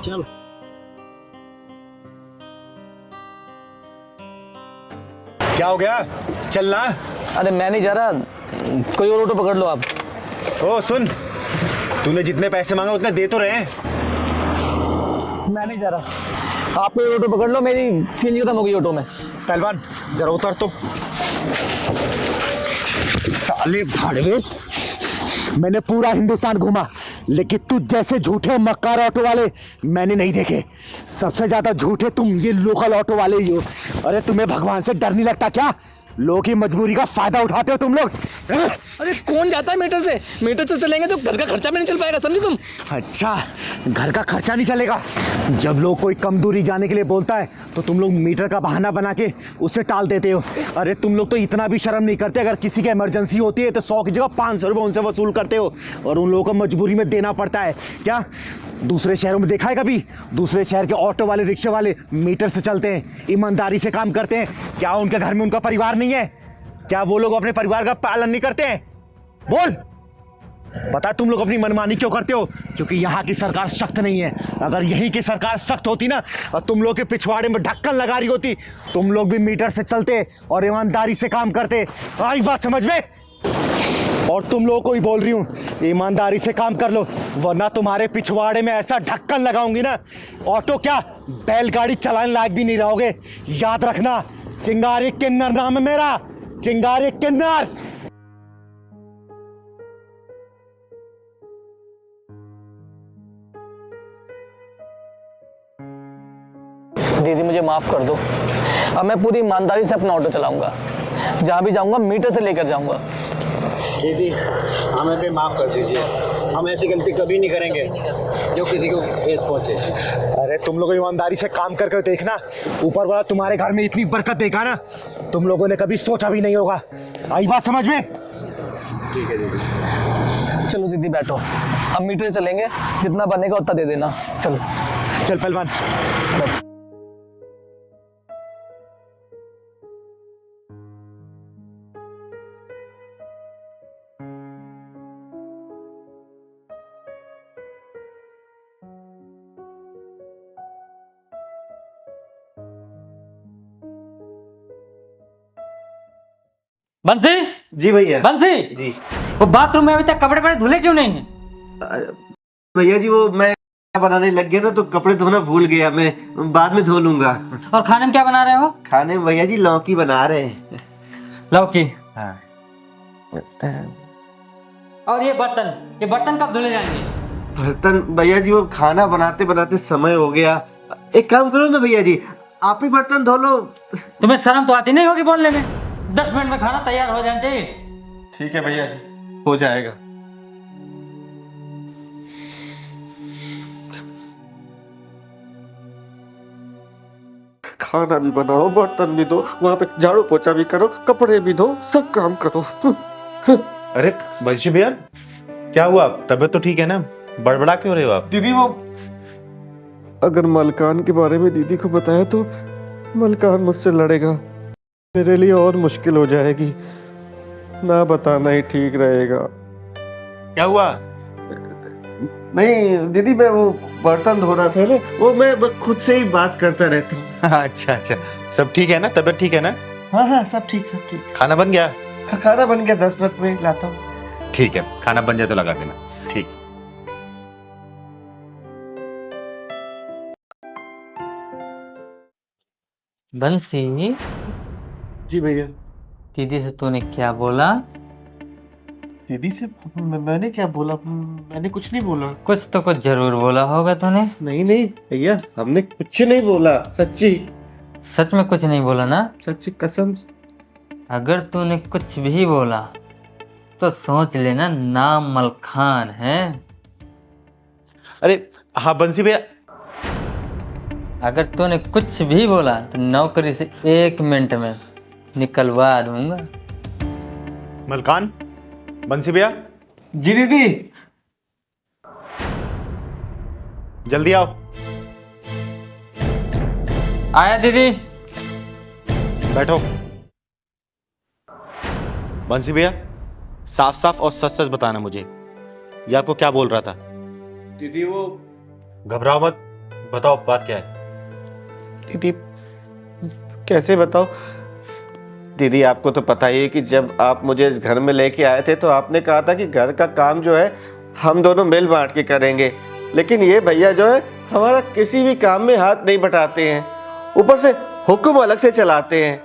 चल। क्या हो गया? चलना। अरे मैं नहीं जा रहा, कोई और ऑटो पकड़ लो आप। ओ सुन, तूने जितने पैसे मांगे उतने दे तो रहे हैं। मैं नहीं जा रहा, आप कोई ऑटो पकड़ लो, मेरी सीएनजी खत्म हो गई ऑटो में। पहलवान जरा उतर तो। साले भाड़वे, मैंने पूरा हिंदुस्तान घूमा, लेकिन तुझ जैसे झूठे मक्कार ऑटो वाले मैंने नहीं देखे। सबसे ज्यादा झूठे तुम ये लोकल ऑटो वाले ही हो। अरे तुम्हें भगवान से डर नहीं लगता क्या? लोगों की मजबूरी का फायदा उठाते हो तुम लोग। अरे कौन जाता है मीटर से? मीटर से चलेंगे तो घर का खर्चा भी नहीं चल पाएगा, समझे तुम? अच्छा, घर का खर्चा नहीं चलेगा। जब लोग कोई कम दूरी जाने के लिए बोलता है तो तुम लोग मीटर का बहाना बना के उससे टाल देते हो। अरे तुम लोग तो इतना भी शर्म नहीं करते, अगर किसी की इमरजेंसी होती है तो 100 की जगह 500 रुपये उनसे वसूल करते हो, और उन लोगों को मजबूरी में देना पड़ता है। क्या दूसरे शहरों में देखा है कभी? दूसरे शहर के ऑटो वाले, रिक्शे वाले मीटर से चलते हैं, ईमानदारी से काम करते हैं। क्या उनके घर में उनका परिवार नहीं है? क्या वो लोग अपने परिवार का पालन नहीं करते हैं? बोल। बता, तुम लोग अपनी मनमानी क्यों करते हो? क्योंकि यहाँ की सरकार सख्त नहीं है। अगर यहीं की सरकार सख्त होती ना, और तुम लोग के पिछवाड़े में ढक्कन लगा रही होती, तुम लोग भी मीटर से चलते और ईमानदारी से काम करते। आई बात समझ में? और तुम लोगों को ही बोल रही हूँ, ईमानदारी से काम कर लो, वरना तुम्हारे पिछवाड़े में ऐसा ढक्कन लगाऊंगी ना, ऑटो क्या बैलगाड़ी चलाने लायक भी नहीं रहोगे। याद रखना, चिंगारी किन्नर नाम है मेरा, चिंगारी किन्नर। दीदी मुझे माफ़ कर दो, अब मैं पूरी ईमानदारी से अपना ऑटो चलाऊंगा। जहाँ भी जाऊंगा मीटर से लेकर जाऊंगा। दीदी हमें भी माफ़ कर दीजिए, हम ऐसी गलती कभी नहीं करेंगे जो किसी को ठेस पहुंचे। अरे तुम लोग ईमानदारी से काम करके देखना, ऊपर वाला तुम्हारे घर में इतनी बरकत देगा ना, तुम लोगों ने कभी सोचा भी नहीं होगा। आई बात समझ में? ठीक है दीदी। चलो दीदी बैठो, हम मीटर से चलेंगे, जितना बनेगा उतना दे देना। चलो चल पहलवान। बंसी जी भैया। बंसी जी वो बाथरूम में अभी तक कपड़े पड़े धुले क्यों नहीं है? भैया जी, वो मैं बनाने लग गया ना तो कपड़े धोना भूल गया, मैं बाद में धो लूंगा। और खाने में क्या बना रहे हो? खाने में भैया जी लौकी बना रहे हैं। लौकी। हाँ। और ये बर्तन कब धुले जाएंगे? बर्तन भैया जी वो खाना बनाते बनाते समय हो गया। एक काम करो ना भैया जी, आप ही बर्तन धो लो। तुम्हें शर्म तो आती नहीं होगी बोलने में? 10 मिनट में खाना तैयार हो जाना चाहिए। ठीक है भैया जी, हो जाएगा। खाना भी बनाओ, बर्तन भी धो, वहाँ पे झाड़ू पोछा भी करो, कपड़े भी धो, सब काम करो। अरे बंशी भैया, क्या हुआ? तबीयत तो ठीक है ना? बड़बड़ा क्यों रहे हो आप? दीदी वो अगर मलकान के बारे में दीदी को बताया तो मलकान मुझसे लड़ेगा, मेरे लिए और मुश्किल हो जाएगी। ना बताना ही ठीक रहेगा। क्या हुआ? नहीं दीदी, मैं वो बर्तन धो रहा था ना, वो मैं खुद से ही बात करता रहता हूँ। अच्छा अच्छा, सब ठीक है ना? तबीयत ठीक है ना? हाँ हाँ, सब ठीक सब ठीक। खाना बन गया? खाना बन गया, 10 मिनट में लाता हूँ। ठीक है, खाना बन जाए तो लगा देना। ठीक। बंसी जी भैया। दीदी से तूने क्या बोला? दीदी से मैंने क्या बोला? मैंने कुछ नहीं बोला। कुछ तो कुछ जरूर बोला होगा तूने। नहीं नहीं भैया, हमने कुछ नहीं बोला, सच्ची। सच में कुछ नहीं बोला ना? सच्ची कसम। अगर तूने कुछ भी बोला तो सोच लेना नाम मलखान है। अरे हाँ बंसी भैया। अगर तूने कुछ भी बोला तो नौकरी से 1 मिनट में निकलवा दूंगा। मलकान, बंसी भैया। जी दीदी। जल्दी आओ। आया दीदी। बैठो। बंसी भैया, साफ साफ और सच सच बताना मुझे, ये आपको क्या बोल रहा था? दीदी वो घबराओ मत, बताओ बात क्या है? दीदी कैसे बताओ? दीदी आपको तो पता ही है कि जब आप मुझे इस घर में लेके आए थे तो आपने कहा था कि घर का काम जो है हम दोनों मिल बांट के करेंगे, लेकिन ये भैया जो है हमारा किसी भी काम में हाथ नहीं बटाते हैं, ऊपर से हुक्म अलग से चलाते हैं।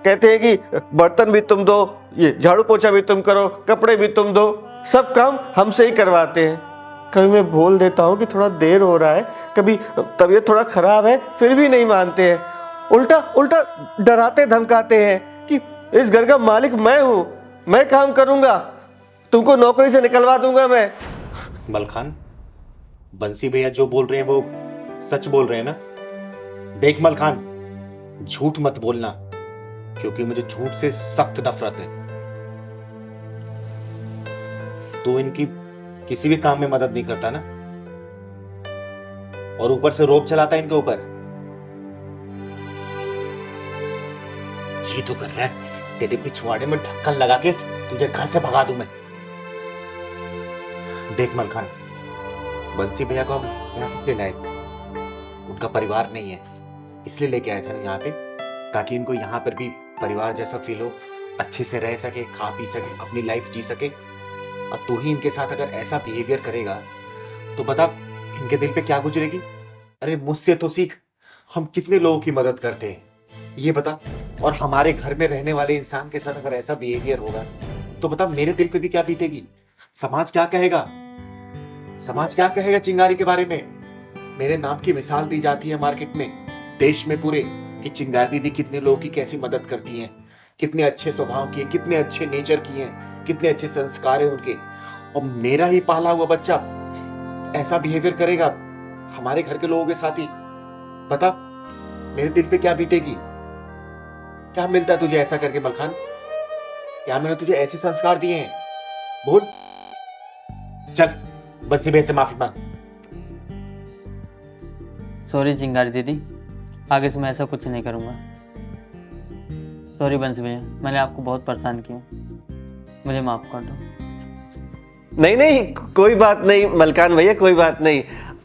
कहते हैं कि बर्तन भी तुम दो, ये झाड़ू पोछा भी तुम करो, कपड़े भी तुम दो, सब काम हमसे ही करवाते हैं। कभी मैं बोल देता हूँ कि थोड़ा देर हो रहा है, कभी तबीयत थोड़ा खराब है, फिर भी नहीं मानते हैं। उल्टा उल्टा डराते धमकाते हैं कि इस घर का मालिक मैं हूँ, मैं काम करूँगा, तुमको नौकरी से निकलवा दूंगा मैं। मलखान, बंसी भैया जो बोल रहे हैं वो सच बोल रहे हैं ना? देख मलखान, झूठ मत बोलना, क्योंकि मुझे झूठ से सख्त नफरत है। तू इनकी किसी भी काम में मदद नहीं करता ना, और ऊपर से रोब चलाता है इनके ऊपर। जी तो कर रहा है तेरे पिछवाड़े में ढक्कन लगा के तुझे घर से भगा दूं मैं। देख मलखान, बंसी भैया को हम यहाँ से लाए, उनका परिवार नहीं है इसलिए लेके आया था यहाँ पे, ताकि इनको यहाँ पर भी परिवार जैसा फील हो, अच्छे से रह सके, खा पी सके, अपनी लाइफ जी सके। अब तू ही इनके साथ अगर ऐसा बिहेवियर करेगा तो बता इनके दिल पे क्या गुजरेगी? अरे मुझसे तो सीख, हम कितने लोगों की मदद करते हैं ये बता, और हमारे घर में रहने वाले इंसान के साथ अगर ऐसा बिहेवियर होगा तो बता मेरे दिल पे भी क्या बीतेगी? समाज क्या कहेगा? समाज क्या कहेगा चिंगारी के बारे में? मेरे नाम की मिसाल दी जाती है मार्केट में, देश में पूरे, कि चिंगारी दीदी कितने लोगों की कैसी मदद करती हैं, कितने अच्छे स्वभाव की है, कितने अच्छे नेचर की हैं, कितने अच्छे संस्कार है उनके। और मेरा ही पाला हुआ बच्चा ऐसा बिहेवियर करेगा हमारे घर के लोगों के साथ ही, बता मेरे दिल पे क्या बीतेगी? क्या मिलता है तुझे ऐसा करके मलखान? क्या मैंने तुझे ऐसे संस्कार दिए हैं? बोल। चल बंसी भैया से माफी मांग। सॉरी चिंगारी दीदी, आगे से मैं ऐसा कुछ नहीं करूँगा। सॉरी बंसी भैया, मैंने आपको बहुत परेशान किया, मुझे माफ़ कर दो। नहीं नहीं, कोई बात नहीं मलकान भैया, कोई बात नहीं,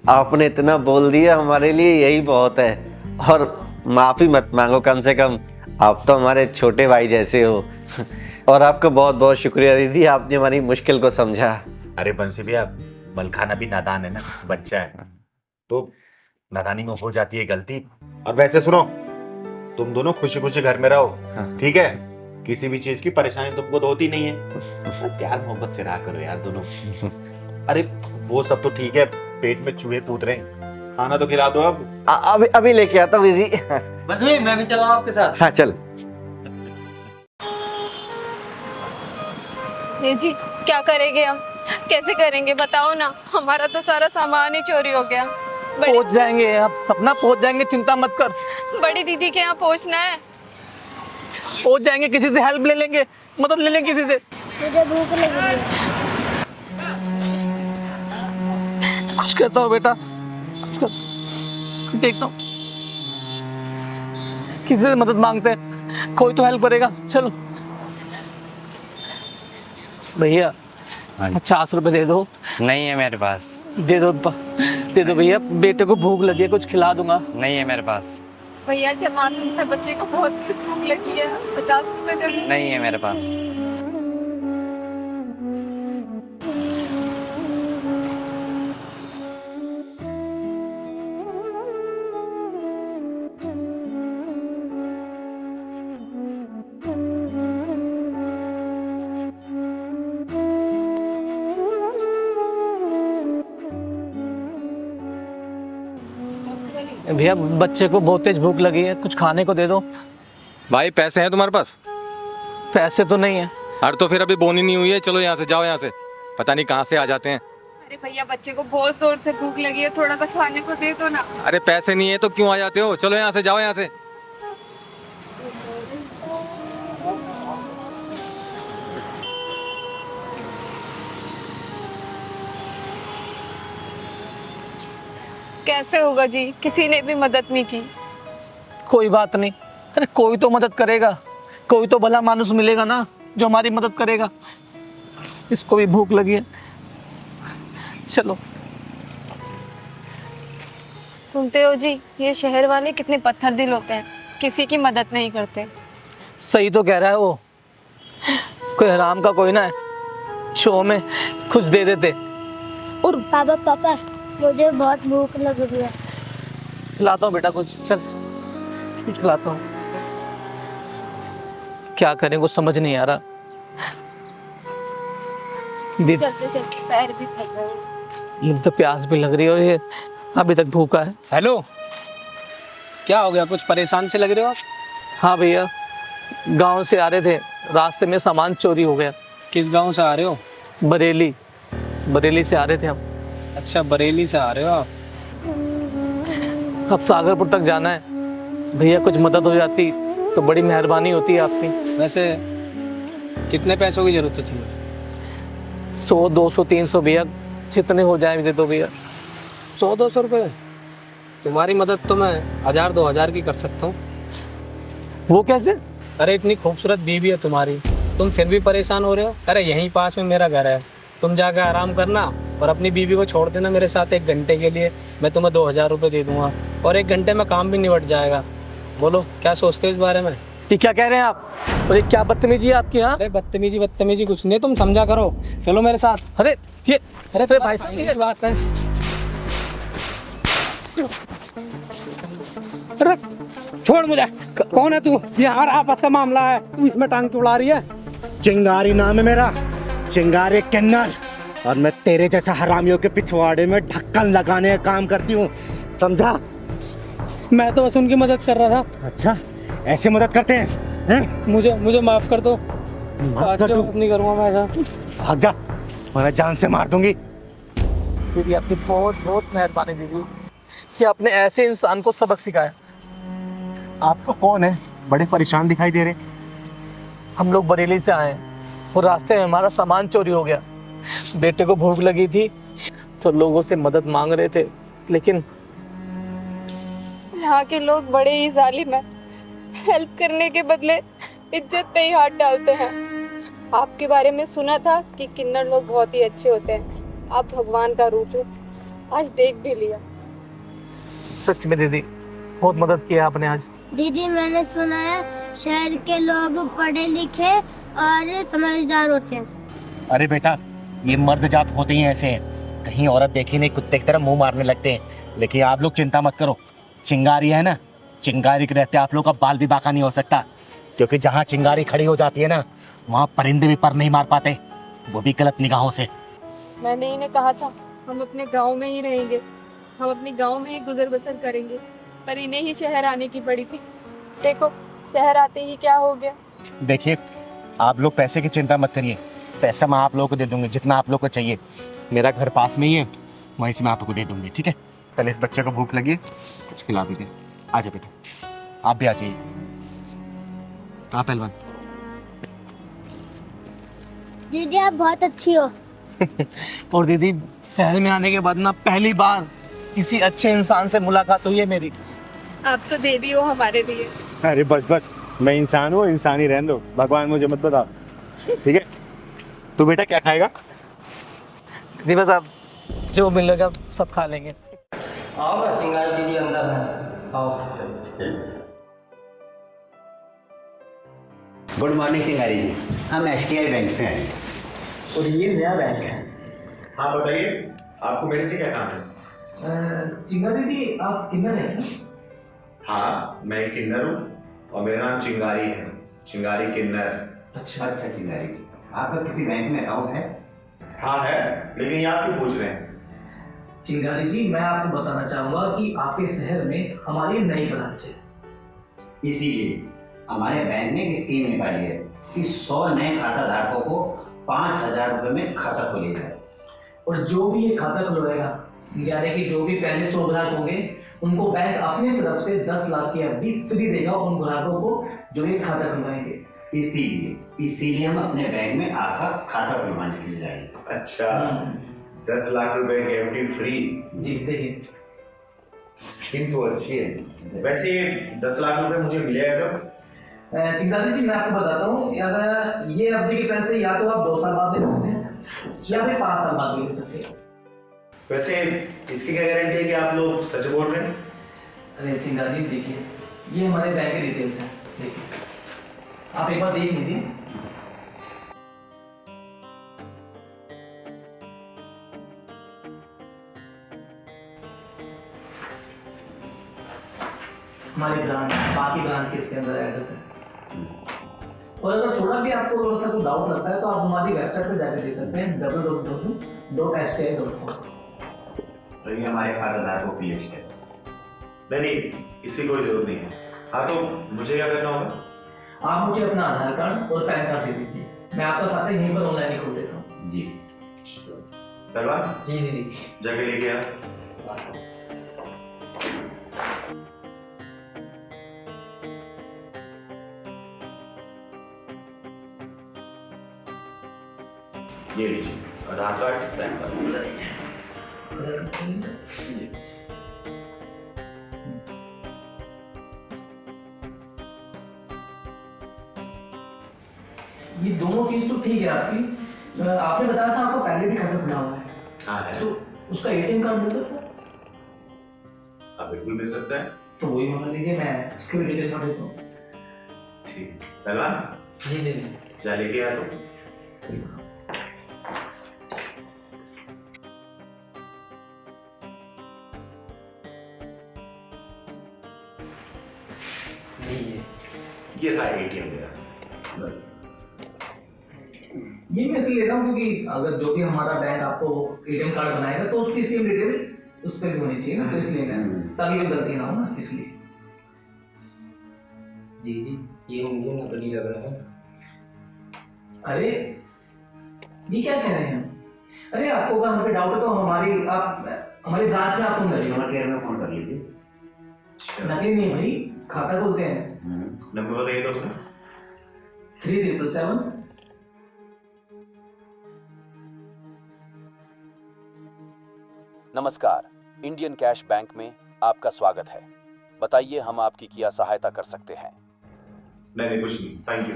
आपने इतना बोल दिया हमारे लिए यही बहुत है। और माफ़ी मत मांगो, कम से कम आप तो हमारे छोटे भाई जैसे हो। और आपका बहुत बहुत शुक्रिया दीदी, आपने हमारी मुश्किल को समझा। अरे बंसी भैया, मलखाना भी नादान है ना, बच्चा है तो नादानी में हो जाती है गलती। और वैसे सुनो, तुम दोनों खुशी खुशी घर में रहो, ठीक है? किसी भी चीज की परेशानी तुमको तो होती नहीं है। प्यार मोहब्बत से रहा करो यार दोनों। अरे वो सब तो ठीक है, पेट में चूहे कूद रहे हैं, खाना तो खिला दो अब। अभी लेके आता हूँ दीदी। बस मैं भी चल रहा हूँ आपके साथ। हाँ चल। ये जी क्या करेंगे हम, कैसे करेंगे बताओ ना, हमारा तो सारा सामान ही चोरी हो गया। पहुंच जाएंगे आप सपना, पहुंच जाएंगे, चिंता मत कर। बड़ी दीदी के यहाँ पहुँचना है। पहुंच जाएंगे, किसी से हेल्प ले लेंगे, मदद ले लेंगे किसी से। मुझे भूख लग रही है। कुछ कहता हूँ बेटा, कुछ कर देखता हूँ, किसी से मदद मांगते हैं, कोई तो हेल्प करेगा। चलो भैया 50 रुपए दे दो। नहीं है मेरे पास। दे दो भैया, बेटे को भूख लगी है, कुछ खिला दूंगा। नहीं है मेरे पास। भैया जब मासूम से बच्चे को बहुत भूख लगी है, 50 रुपए दे दो। नहीं है मेरे पास। भैया बच्चे को बहुत तेज भूख लगी है, कुछ खाने को दे दो। भाई पैसे हैं तुम्हारे पास? पैसे तो नहीं है। अरे तो फिर अभी बोनी नहीं हुई है, चलो यहाँ से, जाओ यहाँ से, पता नहीं कहाँ से आ जाते हैं। अरे भैया बच्चे को बहुत जोर से भूख लगी है, थोड़ा सा खाने को दे दो ना। अरे पैसे नहीं है तो क्यों आ जाते हो, चलो यहाँ से, जाओ यहाँ से। कैसे होगा जी, किसी ने भी मदद नहीं की। कोई बात नहीं, अरे कोई तो मदद करेगा, कोई तो भला मानुस मिलेगा ना जो हमारी मदद करेगा। इसको भी भूख लगी है, चलो। सुनते हो जी, ये शहर वाले कितने पत्थर दिल होते हैं, किसी की मदद नहीं करते। सही तो कह रहा है वो, कोई हराम का कोई ना है, शो में कुछ दे देते। और पापा मुझे बहुत भूख लग रही है। खिलाता हूँ बेटा कुछ, चल कुछ खिलाता हूँ। क्या करें कुछ समझ नहीं आ रहा। चलते चलते पैर भी थक गए। ये तो प्यास भी लग रही है और ये अभी तक भूखा है। हेलो, क्या हो गया, कुछ परेशान से लग रहे हो आप? हाँ भैया, गांव से आ रहे थे, रास्ते में सामान चोरी हो गया। किस गांव से आ रहे हो? बरेली से आ रहे थे हम। अच्छा, बरेली से आ रहे हो आप। अब सागरपुर तक जाना है, भैया कुछ मदद हो जाती तो बड़ी मेहरबानी होती है आपकी। वैसे कितने पैसों की जरूरत है तुम्हें? 100, 200, 300 भैया, जितने हो जाए दे दो भैया। 100-200 रुपये? तुम्हारी मदद तो मैं 1000-2000 की कर सकता हूँ। वो कैसे? अरे इतनी खूबसूरत बीवी है तुम्हारी, तुम फिर भी परेशान हो रहे हो। अरे यहीं पास में मेरा घर है, तुम जाकर आराम करना और अपनी बीवी को छोड़ देना मेरे साथ 1 घंटे के लिए। मैं तुम्हें 2000 रुपये दे दूंगा और 1 घंटे में काम भी निपट जाएगा। बोलो क्या सोचते हो इस बारे में? ये क्या कह रहे हैं आप? अरे क्या बदतमीजी है आपकी। हाँ, अरे बदतमीजी कुछ नहीं, तुम समझा करो, चलो मेरे साथ। अरे ये अरे भाई साहब ये बात है। अरे छोड़ मुझे, कौन है तू? ये हमारा आपस का मामला है, तू इसमें टांग क्यों उड़ा रही है? चिंगारी नाम है मेरा, चिंगारी किन्नर, और मैं तेरे जैसा हरामियों के पिछवाड़े में ढक्कन लगाने का काम करती हूँ, समझा? मैं तो बस उनकी मदद कर रहा था। अच्छा, ऐसे मदद करते हैं? मुझे माफ कर दो। माफ कर दो? नहीं करूँगा मैं। भाग जा, वरना जान से मार दूंगी। दीदी आपकी बहुत बहुत मेहरबानी दीदी, कि आपने ऐसे इंसान को सबक सिखाया। आपको कौन है, बड़े परेशान दिखाई दे रहे? हम लोग बरेली से आए हैं और रास्ते में हमारा सामान चोरी हो गया। बेटे को भूख लगी थी तो लोगों से मदद मांग रहे थे, लेकिन यहाँ के लोग बड़े ही जालिम हैं, हेल्प करने के बदले इज्जत पे ही हाथ डालते हैं। आपके बारे में सुना था कि किन्नर लोग बहुत ही अच्छे होते हैं, आप भगवान का रूप हो, आज देख भी लिया। सच में दीदी बहुत मदद किया आपने आज। दीदी मैंने सुना है शहर के लोग पढ़े लिखे और समझदार होते हैं। अरे बेटा, ये मर्द जात होते ही ऐसे हैं, कहीं औरत देखी नहीं कुत्ते की तरह मुंह मारने लगते हैं। लेकिन आप लोग चिंता मत करो, चिंगारी है ना, चिंगारी के रहते आप लोग का बाल भी बाका नहीं हो सकता, क्योंकि जहाँ चिंगारी खड़ी हो जाती है ना, वहाँ परिंदे भी पर नहीं मार पाते, वो भी गलत निगाहों से। मैंने इन्हें कहा था हम अपने गांव में ही रहेंगे, हम अपने गांव में ही गुजर बसर करेंगे, पर इन्हें ही शहर आने की पड़ी थी। देखो शहर आते ही क्या हो गया। देखिए, आप लोग पैसे की चिंता मत करिए, पैसा मैं आप लोगों को दे दूंगी जितना आप लोग को चाहिए। मेरा घर पास में ही है, वहीं से मैं आपको दे दूंगी, ठीक है? पहले इस बच्चे को भूख लगी है, कुछ खिला दीजिए। आ जाए बेटा, आप भी आ जाइए। हाँ पहलवान। दीदी आप बहुत अच्छी हो। और दीदी, शहर में आने के बाद ना पहली बार किसी अच्छे इंसान से मुलाकात हुई है मेरी। आप तो देवी हो हमारे लिए। अरे बस बस, मैं इंसान हूँ, इंसान ही रहने दो, भगवान मुझे मत बताओ, ठीक है? तू बेटा क्या खाएगा? दीदी बस आप जो मिलेगा सब खा लेंगे। आओ ना, चिंगारी दीदी अंदर है, आओ। गुड मॉर्निंग चिंगारी जी, हम STI बैंक से आए और ये नया बैंक है। हाँ बताइए, आपको मेरे से क्या काम है? चिंगारी जी आप किन्नर हैं? हाँ मैं किन्नर हूँ और मेरा नाम चिंगारी है, चिंगारी किन्नर। अच्छा चिंगारी जी, आपका किसी बैंक में अकाउंट है? हाँ है, लेकिन ये आप क्यों पूछ रहे हैं? चिंगारी जी मैं आपको बताना चाहूँगा कि आपके शहर में हमारी नई ब्रांच है। इसीलिए हमारे बैंक ने एक स्कीम निकाली है कि 100 नए खाता धारकों को 5,000 रुपये में खाता खोले जाए। और जो भी ये खाता खुलवाएगा, यानी कि जो भी पहले 100 ग्राहक होंगे, उनको बैंक अपनी तरफ से 10 लाख की FD फ्री देगा उन ग्राहकों को जो ये खाता खुलवाएंगे। इसीलिए हम अपने बैंक में आपका खाता खुलवाने के लिए जाएंगे। अच्छा, 10 लाख रुपए की FD फ्री? जी देखिए, स्कीम तो अच्छी है। वैसे 10 लाख रुपए मुझे मिलेगा कब? चिंगारी जी मैं आपको बताता हूँ, अगर ये FD के पैसे या तो आप 2 साल बाद दे सकते हैं या फिर 5 साल बाद भी दे सकते हैं। वैसे इसकी क्या गारंटी है कि आप लोग सच बोल रहे हैं? अरे चिंगारी जी देखिए, ये हमारे बैंक के डिटेल्स हैं, देखिए आप एक बार देख लीजिए। हमारी ब्रांच, बाकी ब्रांच के इसके अंदर एड्रेस है। और अगर थोड़ा भी आपको थोड़ा सा कोई डाउट लगता है तो आप हमारी वेबसाइट पे जाकर देख सकते हैं www.sti.com। तो ये हमारे खाता धारकों की लिस्ट है। नहीं, इसकी कोई जरूरत नहीं है। हाँ तो मुझे क्या करना होगा? आप मुझे अपना आधार कार्ड और पैन कार्ड दे दीजिए, मैं आपका खाता यहीं पर ऑनलाइन ही खोल देता हूँ। जी पहलवान जी दीदी, जाके लेके आ। ये लीजिए आधार कार्ड, पैन कार्ड। ये दोनों चीज तो ठीक है आपकी। आपने बताया था आपको पहले भी खाता खुला हुआ है। हाँ है। तो उसका ATM कार्ड मिल सकता है? आप बिल्कुल मिल सकता है। तो वही मंगा लीजिए, मैं उसके भी डिटेल कर देता हूँ। ठीक, पहलवान जी दीदी, जा लेके आ तो। ये था ATM मेरा। ये मैं इसलिए लेता हूँ क्योंकि अगर जो भी हमारा बैंक आपको ATM कार्ड बनाएगा तो उसकी सेम डिटेल उस पर भी होनी चाहिए ना, तो इसलिए मैं, ताकि कोई गलती ना हो ना, इसलिए। दीदी ये मुझे नकली लग रहा है। अरे ये क्या कह रहे हैं? अरे आपको अगर हम पे डाउट है तो हमारी ब्रांच में आप फोन करिए, कस्टमर केयर में फोन कर लीजिए। नकली नहीं भाई, खाता खोलते हैं। नंबर बताइए तो तुम्हें। 3777। नमस्कार, इंडियन कैश बैंक में आपका स्वागत है। बताइए हम आपकी क्या सहायता कर सकते हैं? नहीं कुछ नहीं, थैंक यू।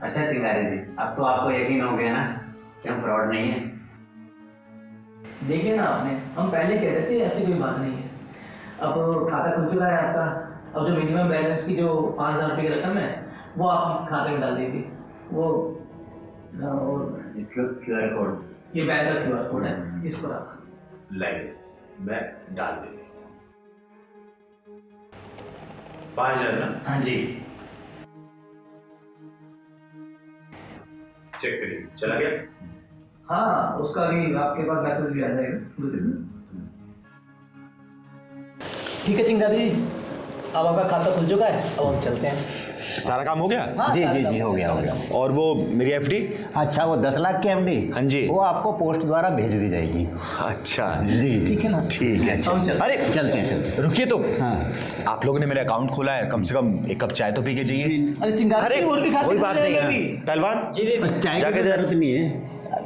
अच्छा चिंगारी जी, अब तो आपको यकीन हो गया ना कि हम फ्रॉड नहीं है। देखिए ना आपने, हम पहले कह रहे थे ऐसी कोई बात नहीं है। अब खाता खुल चुका है आपका। अब जो मिनिमम बैलेंस की जो 5,000 रुपये की रकम है वो आप खाते में डाल दीजिए। वो और QR कोड, ये बैंक का QR कोड है, इस पर आप लाइए मैं डाल देंगे। 5,000 ना? हाँ जी। चेक करिए, चला गया? हाँ, उसका भी आपके पास मैसेज भी आ जाएगा थोड़ी देर में। ठीक है चिंगारी, अब आपका खाता खुल चुका है, अब हम चलते हैं। सारा काम हो गया? हाँ, जी सारा जी काम जी हो गया हो गया। और वो मेरी FD? अच्छा वो 10 लाख की एफडी, हाँ जी। वो आपको पोस्ट द्वारा भेज दी जाएगी। अच्छा जी जी ठीक है ना? ठीक है। हम चलते हैं। अरे चलते हैं चलते हैं। रुकिए तो, हाँ आप लोगों ने मेरा अकाउंट खोला है, कम से कम एक कप चाय तो पी के जाइए। अरे चिंगारी और भी खाते कोई बात नहीं हैं। है। पहलवान जी जी चाय जाके की जरा- जरूरत नहीं है।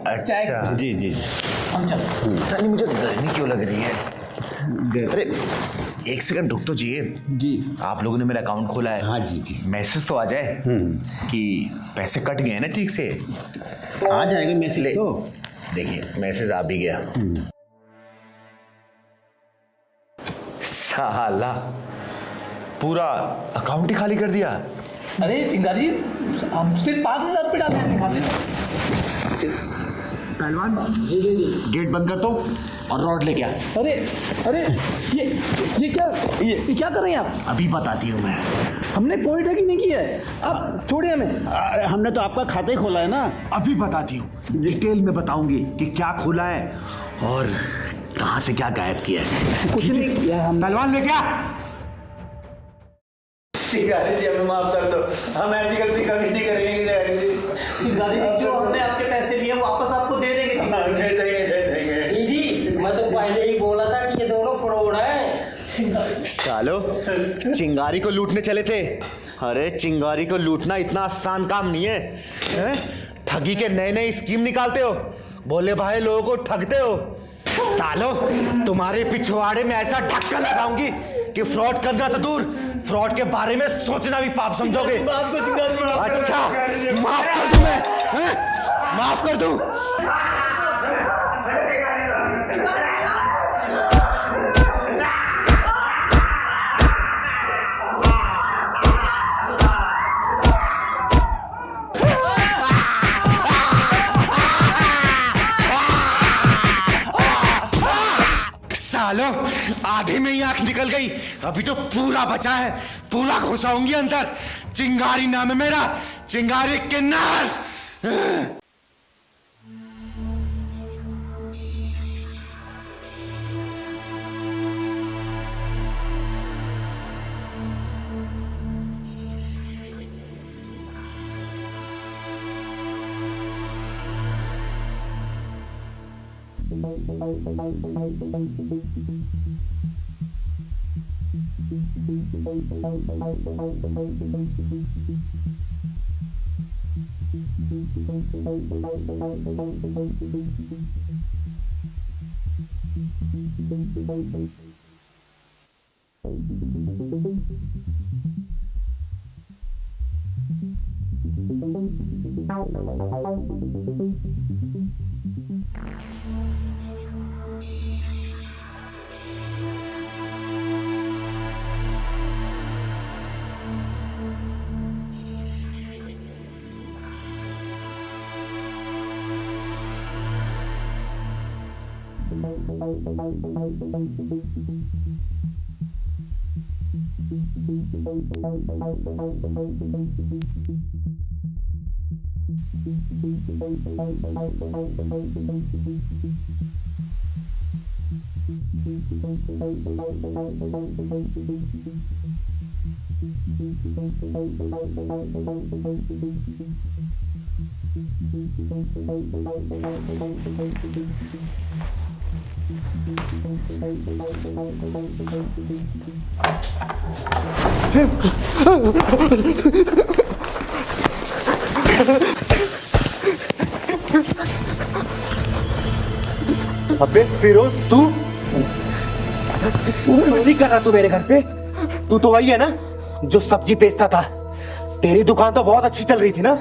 अच्छा जी जी हम चलते हैं। पता नहीं मुझे गर्मी क्यों लग रही है। अरे एक सेकंड रुक तो जिए जी। आप लोगों ने मेरा अकाउंट खोला है। हाँ जी जी। मैसेज तो आ जाए कि पैसे कट गए ना ठीक से। आ जाएगा मैसेज तो। देखिए मैसेज आ भी गया। साला पूरा अकाउंट ही खाली कर दिया। अरे चिंगारी, हम सिर्फ 5,000 रुपये डालते हैं खाते में। पहलवान गेट बंद कर दो और रॉड लेके आ। अरे अरे ये क्या कर रहे हैं आप? अभी बताती हूँ मैं। हमने कोई ठगी नहीं किया है, आप छोड़िए हमें। हमने तो आपका खाता ही खोला है ना। अभी बताती हूँ, डिटेल में बताऊंगी कि क्या खोला है और कहाँ से क्या गायब किया है। कुछ नहीं किया हम। पहलवान लेके आ। चिंगारी जी हमें माफ कर दो, हम ऐसी गलती कभी नहीं करेंगे। चिंगारी जी, जो हमने आपके पैसे लिए वापस आपको दे देंगे। दे देंगे। दीदी मैं तो पहले ही बोला था कि ये दोनों फ्रॉड है। सालो चिंगारी को लूटने चले थे। अरे चिंगारी को लूटना इतना आसान काम नहीं है, हैं? ठगी के नए नए स्कीम निकालते हो, भोले भाई लोगों को ठगते हो। सालो तुम्हारे पिछवाड़े में ऐसा ढक्कन लगाऊंगी कि फ्रॉड करना तो दूर, फ्रॉड के बारे में सोचना भी पाप समझोगे। अच्छा माफ कर दूं मैं, हैं? माफ कर दूं। सालो आधे में ही आंख निकल गई, अभी तो पूरा बचा है, पूरा घुसाऊंगी अंदर। चिंगारी नाम है मेरा, चिंगारी किन्नर। अबे फिरोज तू चोरी कर रहा तू मेरे घर पे? तू तो वही है ना जो सब्जी बेचता था? तेरी दुकान तो बहुत अच्छी चल रही थी ना,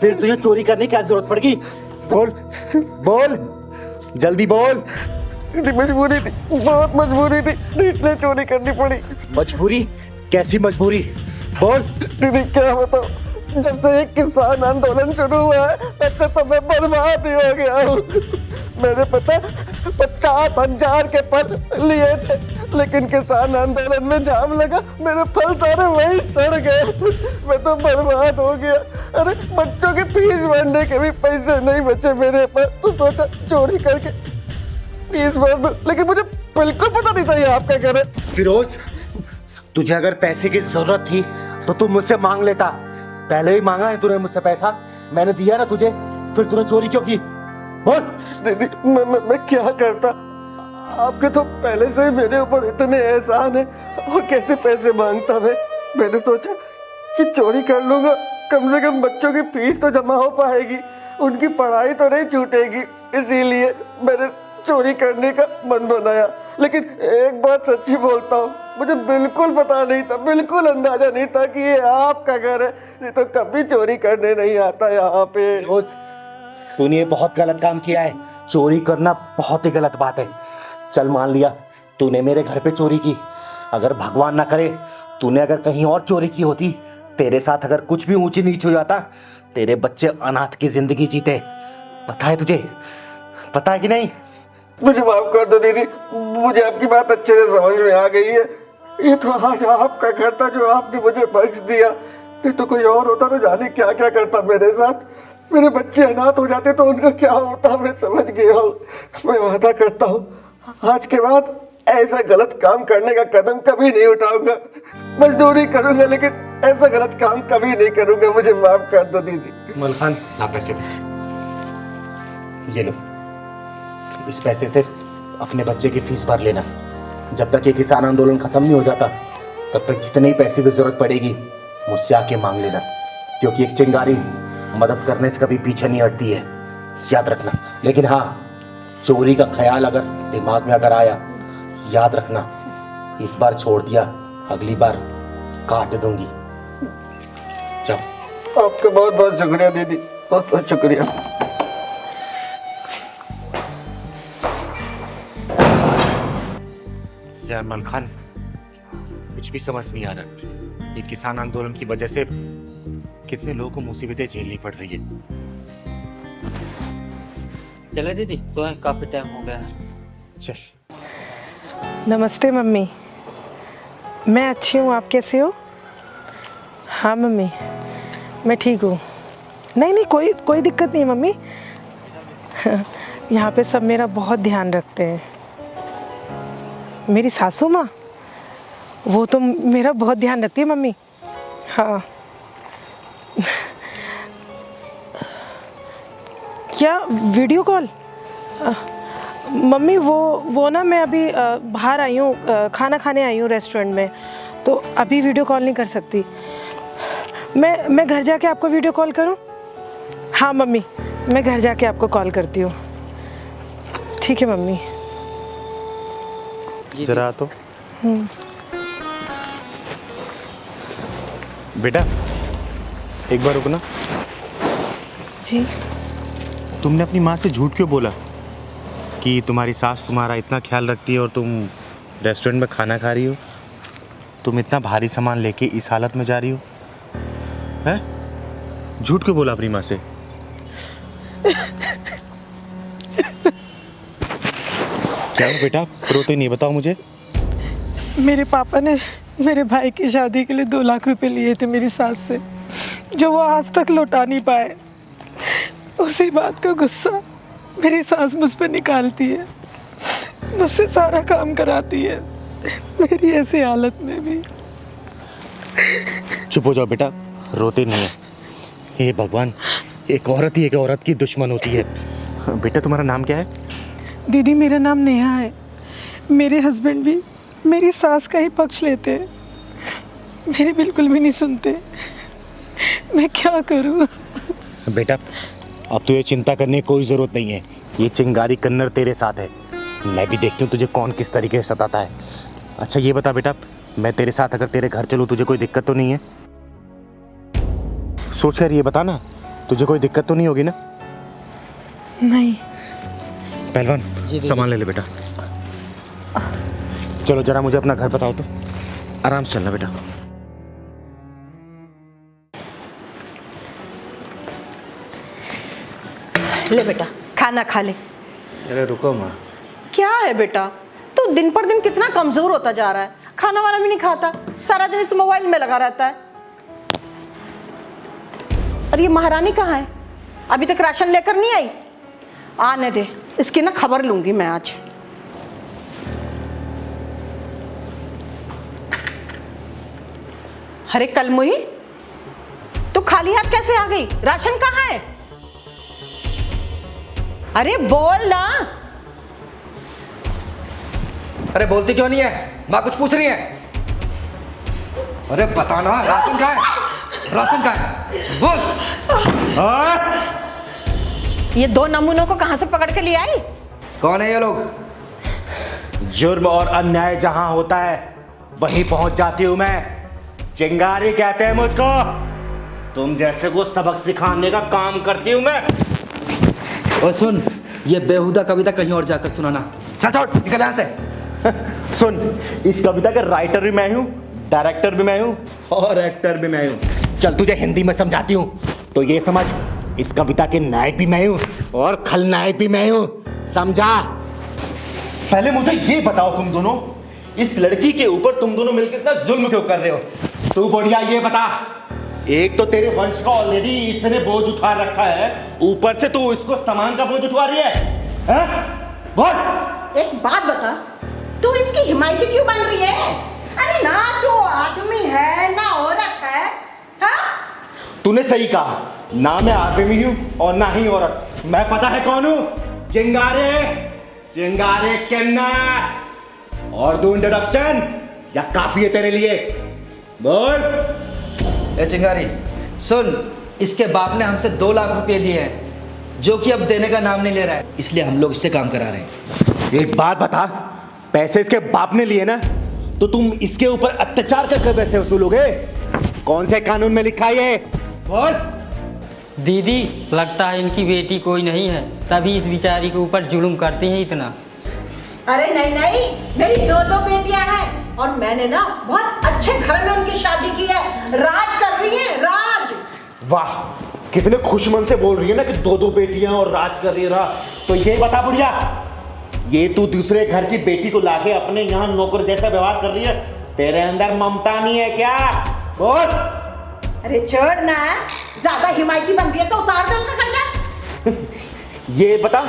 फिर तुझे चोरी करने की क्या जरूरत पड़ गई? बोल बोल जल्दी बोल। दीदी मजबूरी थी, बहुत मजबूरी थी, इसलिए चोरी करनी पड़ी। मजबूरी? कैसी मजबूरी? बोल। दीदी क्या बताओ, जब से एक किसान आंदोलन शुरू हुआ है तब से तो मैं बर्बाद ही हो गया हूँ। मैंने पता 50,000 के फल लिए थे, लेकिन किसान आंदोलन में जाम लगा, मेरे फल सारे वहीं सड़ गए। मैं तो बर्बाद हो गया। अरे बच्चों की फीस भरने के भी पैसे नहीं बचे मेरे पास, तो सोचा चोरी करके फीस भर दूं, लेकिन मुझे बिल्कुल पता नहीं था ये आपका घर है। फिरोज, तुझे अगर पैसे की जरूरत थी तो तू मुझसे मांग लेता। पहले ही मांगा है तूने मुझसे पैसा, मैंने दिया ना तुझे, फिर तूने चोरी क्यों की? बोल। दीदी मैं क्या करता, आपके तो पहले से ही मेरे ऊपर इतने एहसान है, और कैसे पैसे मांगता मैं। मैंने सोचा कि चोरी कर लूंगा, कम से कम बच्चों की फीस तो जमा हो पाएगी, उनकी पढ़ाई तो नहीं छूटेगी, इसीलिए मैंने चोरी करने का मन बनाया। लेकिन एक बात सच्ची बोलता हूँ, मुझे बिल्कुल पता नहीं था, बिल्कुल अंदाजा नहीं था कि ये आपका घर है, नहीं तो कभी चोरी करने नहीं आता यहाँ पे। फिरोज, तूने ये बहुत गलत काम किया है। चोरी करना बहुत ही गलत बात है। चल मान लिया तूने मेरे घर पे चोरी की, अगर भगवान ना करे तूने अगर कहीं और चोरी की होती, तेरे साथ अगर कुछ भी ऊंची नीच हो जाता, तेरे बच्चे अनाथ की जिंदगी जीते। पता है तुझे? पता है कि नहीं? मुझे माफ कर दो दीदी, मुझे आपकी बात अच्छे से समझ में आ गई है। ये तो आज आपका घर था जो आपने मुझे बख्श दिया, नहीं तो कोई और होता तो जाने क्या क्या करता मेरे साथ। मेरे बच्चे अनाथ हो जाते तो उनका क्या होता, मैं समझ गया हूँ। मैं वादा करता हूँ आज के बाद ऐसा गलत काम करने का कदम कभी नहीं उठाऊंगा। मजदूरी करूंगा लेकिन ऐसा गलत काम कभी नहीं करूंगा। मुझे माफ कर दो दीदी। मलखान, ला पैसे। ये लो, इस पैसे से अपने बच्चे की फीस भर लेना। जब तक ये किसान आंदोलन खत्म नहीं हो जाता तब तक जितने ही पैसे की जरूरत पड़ेगी मुझसे आके मांग लेना, क्योंकि एक चिंगारी मदद करने से कभी पीछे नहीं हटती है, याद रखना। लेकिन हाँ, चोरी का ख्याल अगर दिमाग में अगर आया, याद रखना, इस बार छोड़ दिया, अगली बार काट दूंगी। जाओ। आपका बहुत बहुत शुक्रिया दीदी, बहुत बहुत शुक्रिया। यार मलखान, कुछ भी समझ नहीं आ रहा। ये किसान आंदोलन की वजह से कितने लोगों को मुसीबतें झेलनी पड़ रही है। चले दीदी, तो काफी टाइम हो गया है। चल। नमस्ते मम्मी, मैं अच्छी हूँ, आप कैसे हो? हाँ मम्मी, मैं ठीक हूँ। नहीं कोई दिक्कत नहीं है मम्मी। यहाँ पे सब मेरा बहुत ध्यान रखते हैं। मेरी सासू माँ, वो तो मेरा बहुत ध्यान रखती है मम्मी। हाँ। क्या वीडियो कॉल? मम्मी वो ना, मैं अभी बाहर आई हूँ, खाना खाने आई हूँ रेस्टोरेंट में, तो अभी वीडियो कॉल नहीं कर सकती। मैं घर जाके आपको वीडियो कॉल करूँ? हाँ मम्मी, मैं घर जाके आपको कॉल करती हूँ। ठीक है मम्मी। जरा तो बेटा, एक बार रुकना। जी। तुमने अपनी माँ से झूठ क्यों बोला कि तुम्हारी सास तुम्हारा इतना ख्याल रखती है और तुम रेस्टोरेंट में खाना खा रही हो? तुम इतना भारी सामान लेके इस हालत में जा रही हो, हैं? झूठ क्यों बोला अपनी माँ से? क्या हो बेटा, रोते नहीं, बताओ मुझे। मेरे पापा ने मेरे भाई की शादी के लिए 2 लाख रुपए लिए थे मेरी सास से, जो वो आज तक लौटा नहीं पाए। उसी बात का गुस्सा मेरी सास मुझ पर निकालती है, मुझसे सारा काम कराती है, मेरी ऐसी हालत में भी। चुप हो जाओ बेटा, रोते नहीं है। हे भगवान, एक औरत ही एक औरत की दुश्मन होती है। बेटा तुम्हारा नाम क्या है? दीदी मेरा नाम नेहा है। मेरे हस्बैंड भी मेरी सास का ही पक्ष लेते हैं, मेरी बिल्कुल भी नहीं सुनते। मैं क्या करूं? बेटा अब तो ये चिंता करने की कोई ज़रूरत नहीं है, ये चिंगारी कन्नर तेरे साथ है। मैं भी देखती हूँ तुझे कौन किस तरीके से सताता है। अच्छा ये बता बेटा, मैं तेरे साथ अगर तेरे घर चलूँ तुझे कोई दिक्कत तो नहीं है? सोच कर ये बता ना, तुझे कोई दिक्कत तो नहीं होगी ना? नहीं। पहलवान सामान ले ले बेटा। चलो जरा मुझे अपना घर बताओ तो। आराम से चलना बेटा। ले बेटा खाना खा ले। अरे रुको माँ। क्या है बेटा, तू दिन पर दिन कितना कमजोर होता जा रहा है। खाना वाना भी नहीं खाता, सारा दिन इस मोबाइल में लगा रहता है। और ये महारानी कहाँ है? अभी तक राशन लेकर नहीं आई। आने दे, इसकी ना खबर लूंगी मैं आज। अरे कलमुही, तू खाली हाथ कैसे आ गई? राशन कहाँ है? अरे बोल ना। अरे बोलती क्यों नहीं है? माँ कुछ पूछ रही है। अरे बता ना, राशन कहाँ है? राशन कहाँ है? बोल। ये दो नमूनों को कहां से पकड़ के ले आई? कौन है ये लोग? जुर्म और अन्याय जहां होता है वहीं पहुंच जाती हूं मैं। चिंगारी कहते हैं मुझको। तुम जैसे को सबक सिखाने का काम करती हूं मैं। और सुन, ये बेहुदा कविता कहीं और जाकर सुनाना। चल छोड़, निकल यहाँ से। सुन, इस कविता का राइटर भी मैं हूँ, डायरेक्टर भी मैं हूँ और एक्टर भी मैं हूँ। चल तुझे हिंदी में समझाती हूँ तो ये समझ, इस कविता के नायक भी मैं हूँ और खलनायक भी मैं हूँ, समझा? पहले मुझे ये बताओ तुम दोनों, इस लड़की के ऊपर तुम दोनों मिलकर इतना जुल्म क्यों कर रहे हो? तू बढ़िया ये बता, एक तो तेरे वंश का ऑलरेडी इसने बोझ उठा रखा है, ऊपर से तू इसको सामान का बोझ उठवा रही है? बोल। एक बात बता, तू इसकी हिमायती क्यों बन रही है? अरे ना तू आदमी है ना औरत है। हाँ? तूने सही कहा, ना मैं आदमी हूं और ना ही औरत। मैं पता है कौन हूं? चिंगारे, चिंगारे किन्नर। और दूं इंट्रोडक्शन या काफी है तेरे लिए? बोल। ए चिंगारी सुन, इसके बाप ने हमसे 2 लाख रुपए लिए हैं, जो कि अब देने का नाम नहीं ले रहा है, इसलिए हम लोग इससे काम करा रहे हैं। एक बात बता, पैसे इसके बाप ने लिए ना, तो तुम इसके ऊपर अत्याचार करके पैसे वसूलोगे? कौन से कानून में लिखा है ये? बोल। दीदी लगता है इनकी बेटी कोई नहीं है, तभी इस बेचारी के ऊपर जुल्म करते हैं इतना। अरे नहीं नहीं, मेरी 2 बेटियां हैं और मैंने ना बहुत अच्छे घर में उनकी शादी की है। राज कर रही है, राज। वाह, कितने खुश मन से बोल रही है ना कि 2 बेटियां और राज कर रही है। तो ये बता बुढ़िया, ये तू दूसरे घर की बेटी को लाके अपने यहाँ नौकर जैसा व्यवहार कर रही है, तेरे अंदर ममता नहीं है क्या? बोल। अरे छोड़ ना, ज्यादा हिमायती बन रही है तो उतार दे उसका खर्चा। ये बता,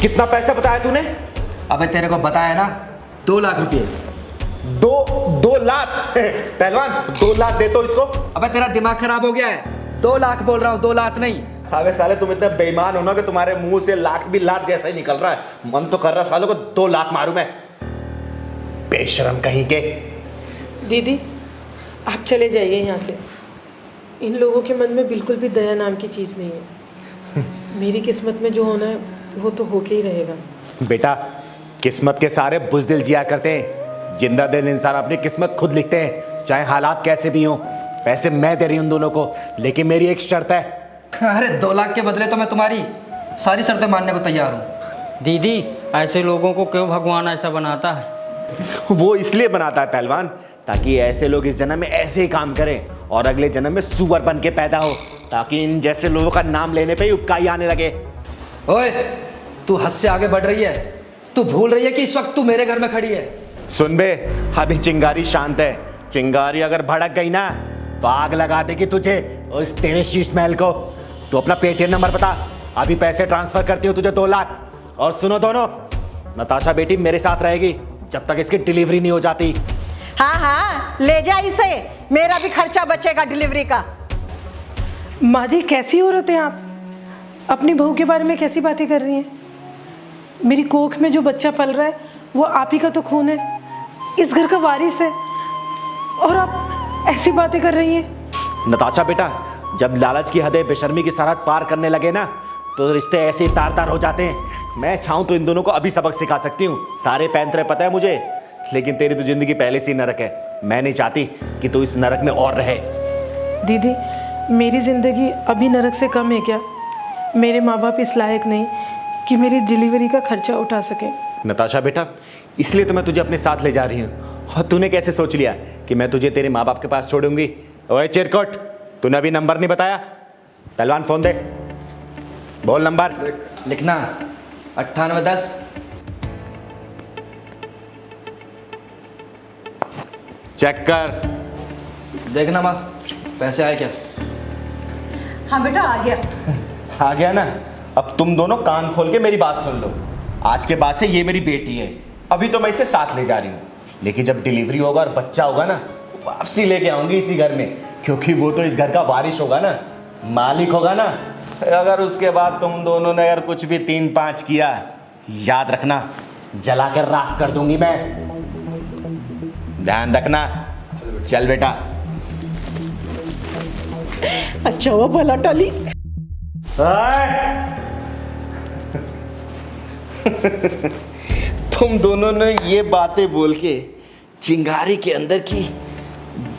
कितना पैसा बताया तूने? अबे तेरे को बताया ना, 2 लाख रुपए। 2 लाख? पहलवान 2 लाख दे तो इसको। अबे तेरा दिमाग खराब हो गया है, 2 लाख बोल रहा हूँ, 2 लाख नहीं। अबे साले तुम इतने बेईमान हो ना कि तुम्हारे मुंह से लाख भी लाख जैसा ही निकल रहा है। मन तो कर रहा सालों को 2 लाख मारूं मैं। बेशरम कहीं के। दीदी आप चले जाइए यहाँ से। इन लोगों के मन में बिल्कुल भी दया नाम की चीज़ नहीं है। मेरी किस्मत में जो होना है वो तो होके ही रहेगा। बेटा, किस्मत के सारे बुज़दिल जिया करते हैं, जिंदा दिल इंसान अपनी किस्मत खुद लिखते हैं, चाहे हालात कैसे भी हों। पैसे मैं दे रही हूं उन दोनों को, लेकिन मेरी एक शर्त है। अरे 2 लाख के बदले तो मैं तुम्हारी सारी शर्तें मानने को तैयार हूँ। दीदी ऐसे लोगों को क्यों भगवान ऐसा बनाता है? वो इसलिए बनाता है पहलवान, ताकि ऐसे लोग इस जन्म में ऐसे ही काम करें और अगले जन्म में सुअर बन के पैदा हो, ताकि इन जैसे लोगों का नाम लेने पे ही उपकाई आने लगे। ओए, तू हद से आगे बढ़ रही है। तू भूल रही है कि इस वक्त तू मेरे घर में खड़ी है। सुन बे, अभी चिंगारी शांत है। चिंगारी अगर भड़क गई ना तो आग लगा देगी तुझे और इस तेरे शीश महल को। तू अपना पेटीएम नंबर बता, अभी पैसे ट्रांसफर करती हूँ तुझे 2 लाख। और सुनो दोनों, नताशा बेटी मेरे साथ रहेगी जब तक इसकी डिलीवरी नहीं हो जाती। हाँ हाँ, ले जा इसे, मेरा भी खर्चा बचेगा डिलीवरी का। माँ जी कैसी औरत हैं आप? अपनी बहू के बारे में कैसी बातें कर रही हैं? मेरी कोख में जो बच्चा पल रहा है वो आप ही का तो खून है, इस घर का वारिस है, और आप ऐसी बातें कर रही हैं। नताशा बेटा, जब लालच की हदें बेशर्मी की सरहद पार करने लगे ना तो रिश्ते ऐसे ही तार तार हो जाते हैं। मैं चाहूँ तो इन दोनों को अभी सबक सिखा सकती हूँ, सारे पैंतरे पता है मुझे, लेकिन तेरी तो जिंदगी पहले से ही नरक है। मैं नहीं चाहती कि तू इस नरक में और रहे। दीदी मेरी ज़िंदगी अभी नरक से कम है क्या? मेरे माँ बाप इस लायक नहीं कि मेरी डिलीवरी का खर्चा उठा सके। नताशा बेटा, इसलिए तो मैं तुझे अपने साथ ले जा रही हूँ। और तूने कैसे सोच लिया कि मैं तुझे तेरे माँ बाप के पास छोड़ूंगी? ओए चिरकुट, तूने अभी नंबर नहीं बताया। पहलवान फोन दे, बोल नंबर। लिखना 9810। चेक कर। देखना माँ, पैसे आए क्या? हाँ बेटा आ गया। आ गया ना? अब तुम दोनों कान खोल के मेरी बात सुन लो। आज के बाद से ये मेरी बेटी है। अभी तो मैं इसे साथ ले जा रही हूँ, लेकिन जब डिलीवरी होगा और बच्चा होगा ना, वापसी लेके आऊंगी इसी घर में, क्योंकि वो तो इस घर का वारिस होगा ना, मालिक होगा ना। अगर उसके बाद तुम दोनों ने अगर कुछ भी 3-5 किया, याद रखना जला कर राख कर दूंगी मैं। ध्यान रखना। चल बेटा। अच्छा हुआ भला टली। तुम दोनों ने ये बातें बोल के चिंगारी के अंदर की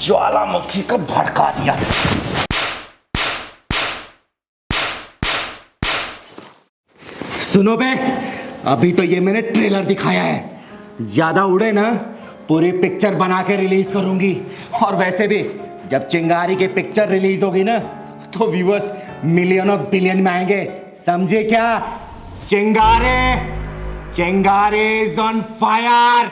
ज्वालामुखी को भड़का दिया। सुनो बे, अभी तो ये मैंने ट्रेलर दिखाया है, ज्यादा उड़े ना पूरी पिक्चर बना के रिलीज करूंगी। और वैसे भी जब चिंगारी की पिक्चर रिलीज होगी ना, तो व्यूअर्स मिलियन और बिलियन में आएंगे, समझे क्या? चिंगारी, चिंगारी इज ऑन फायर।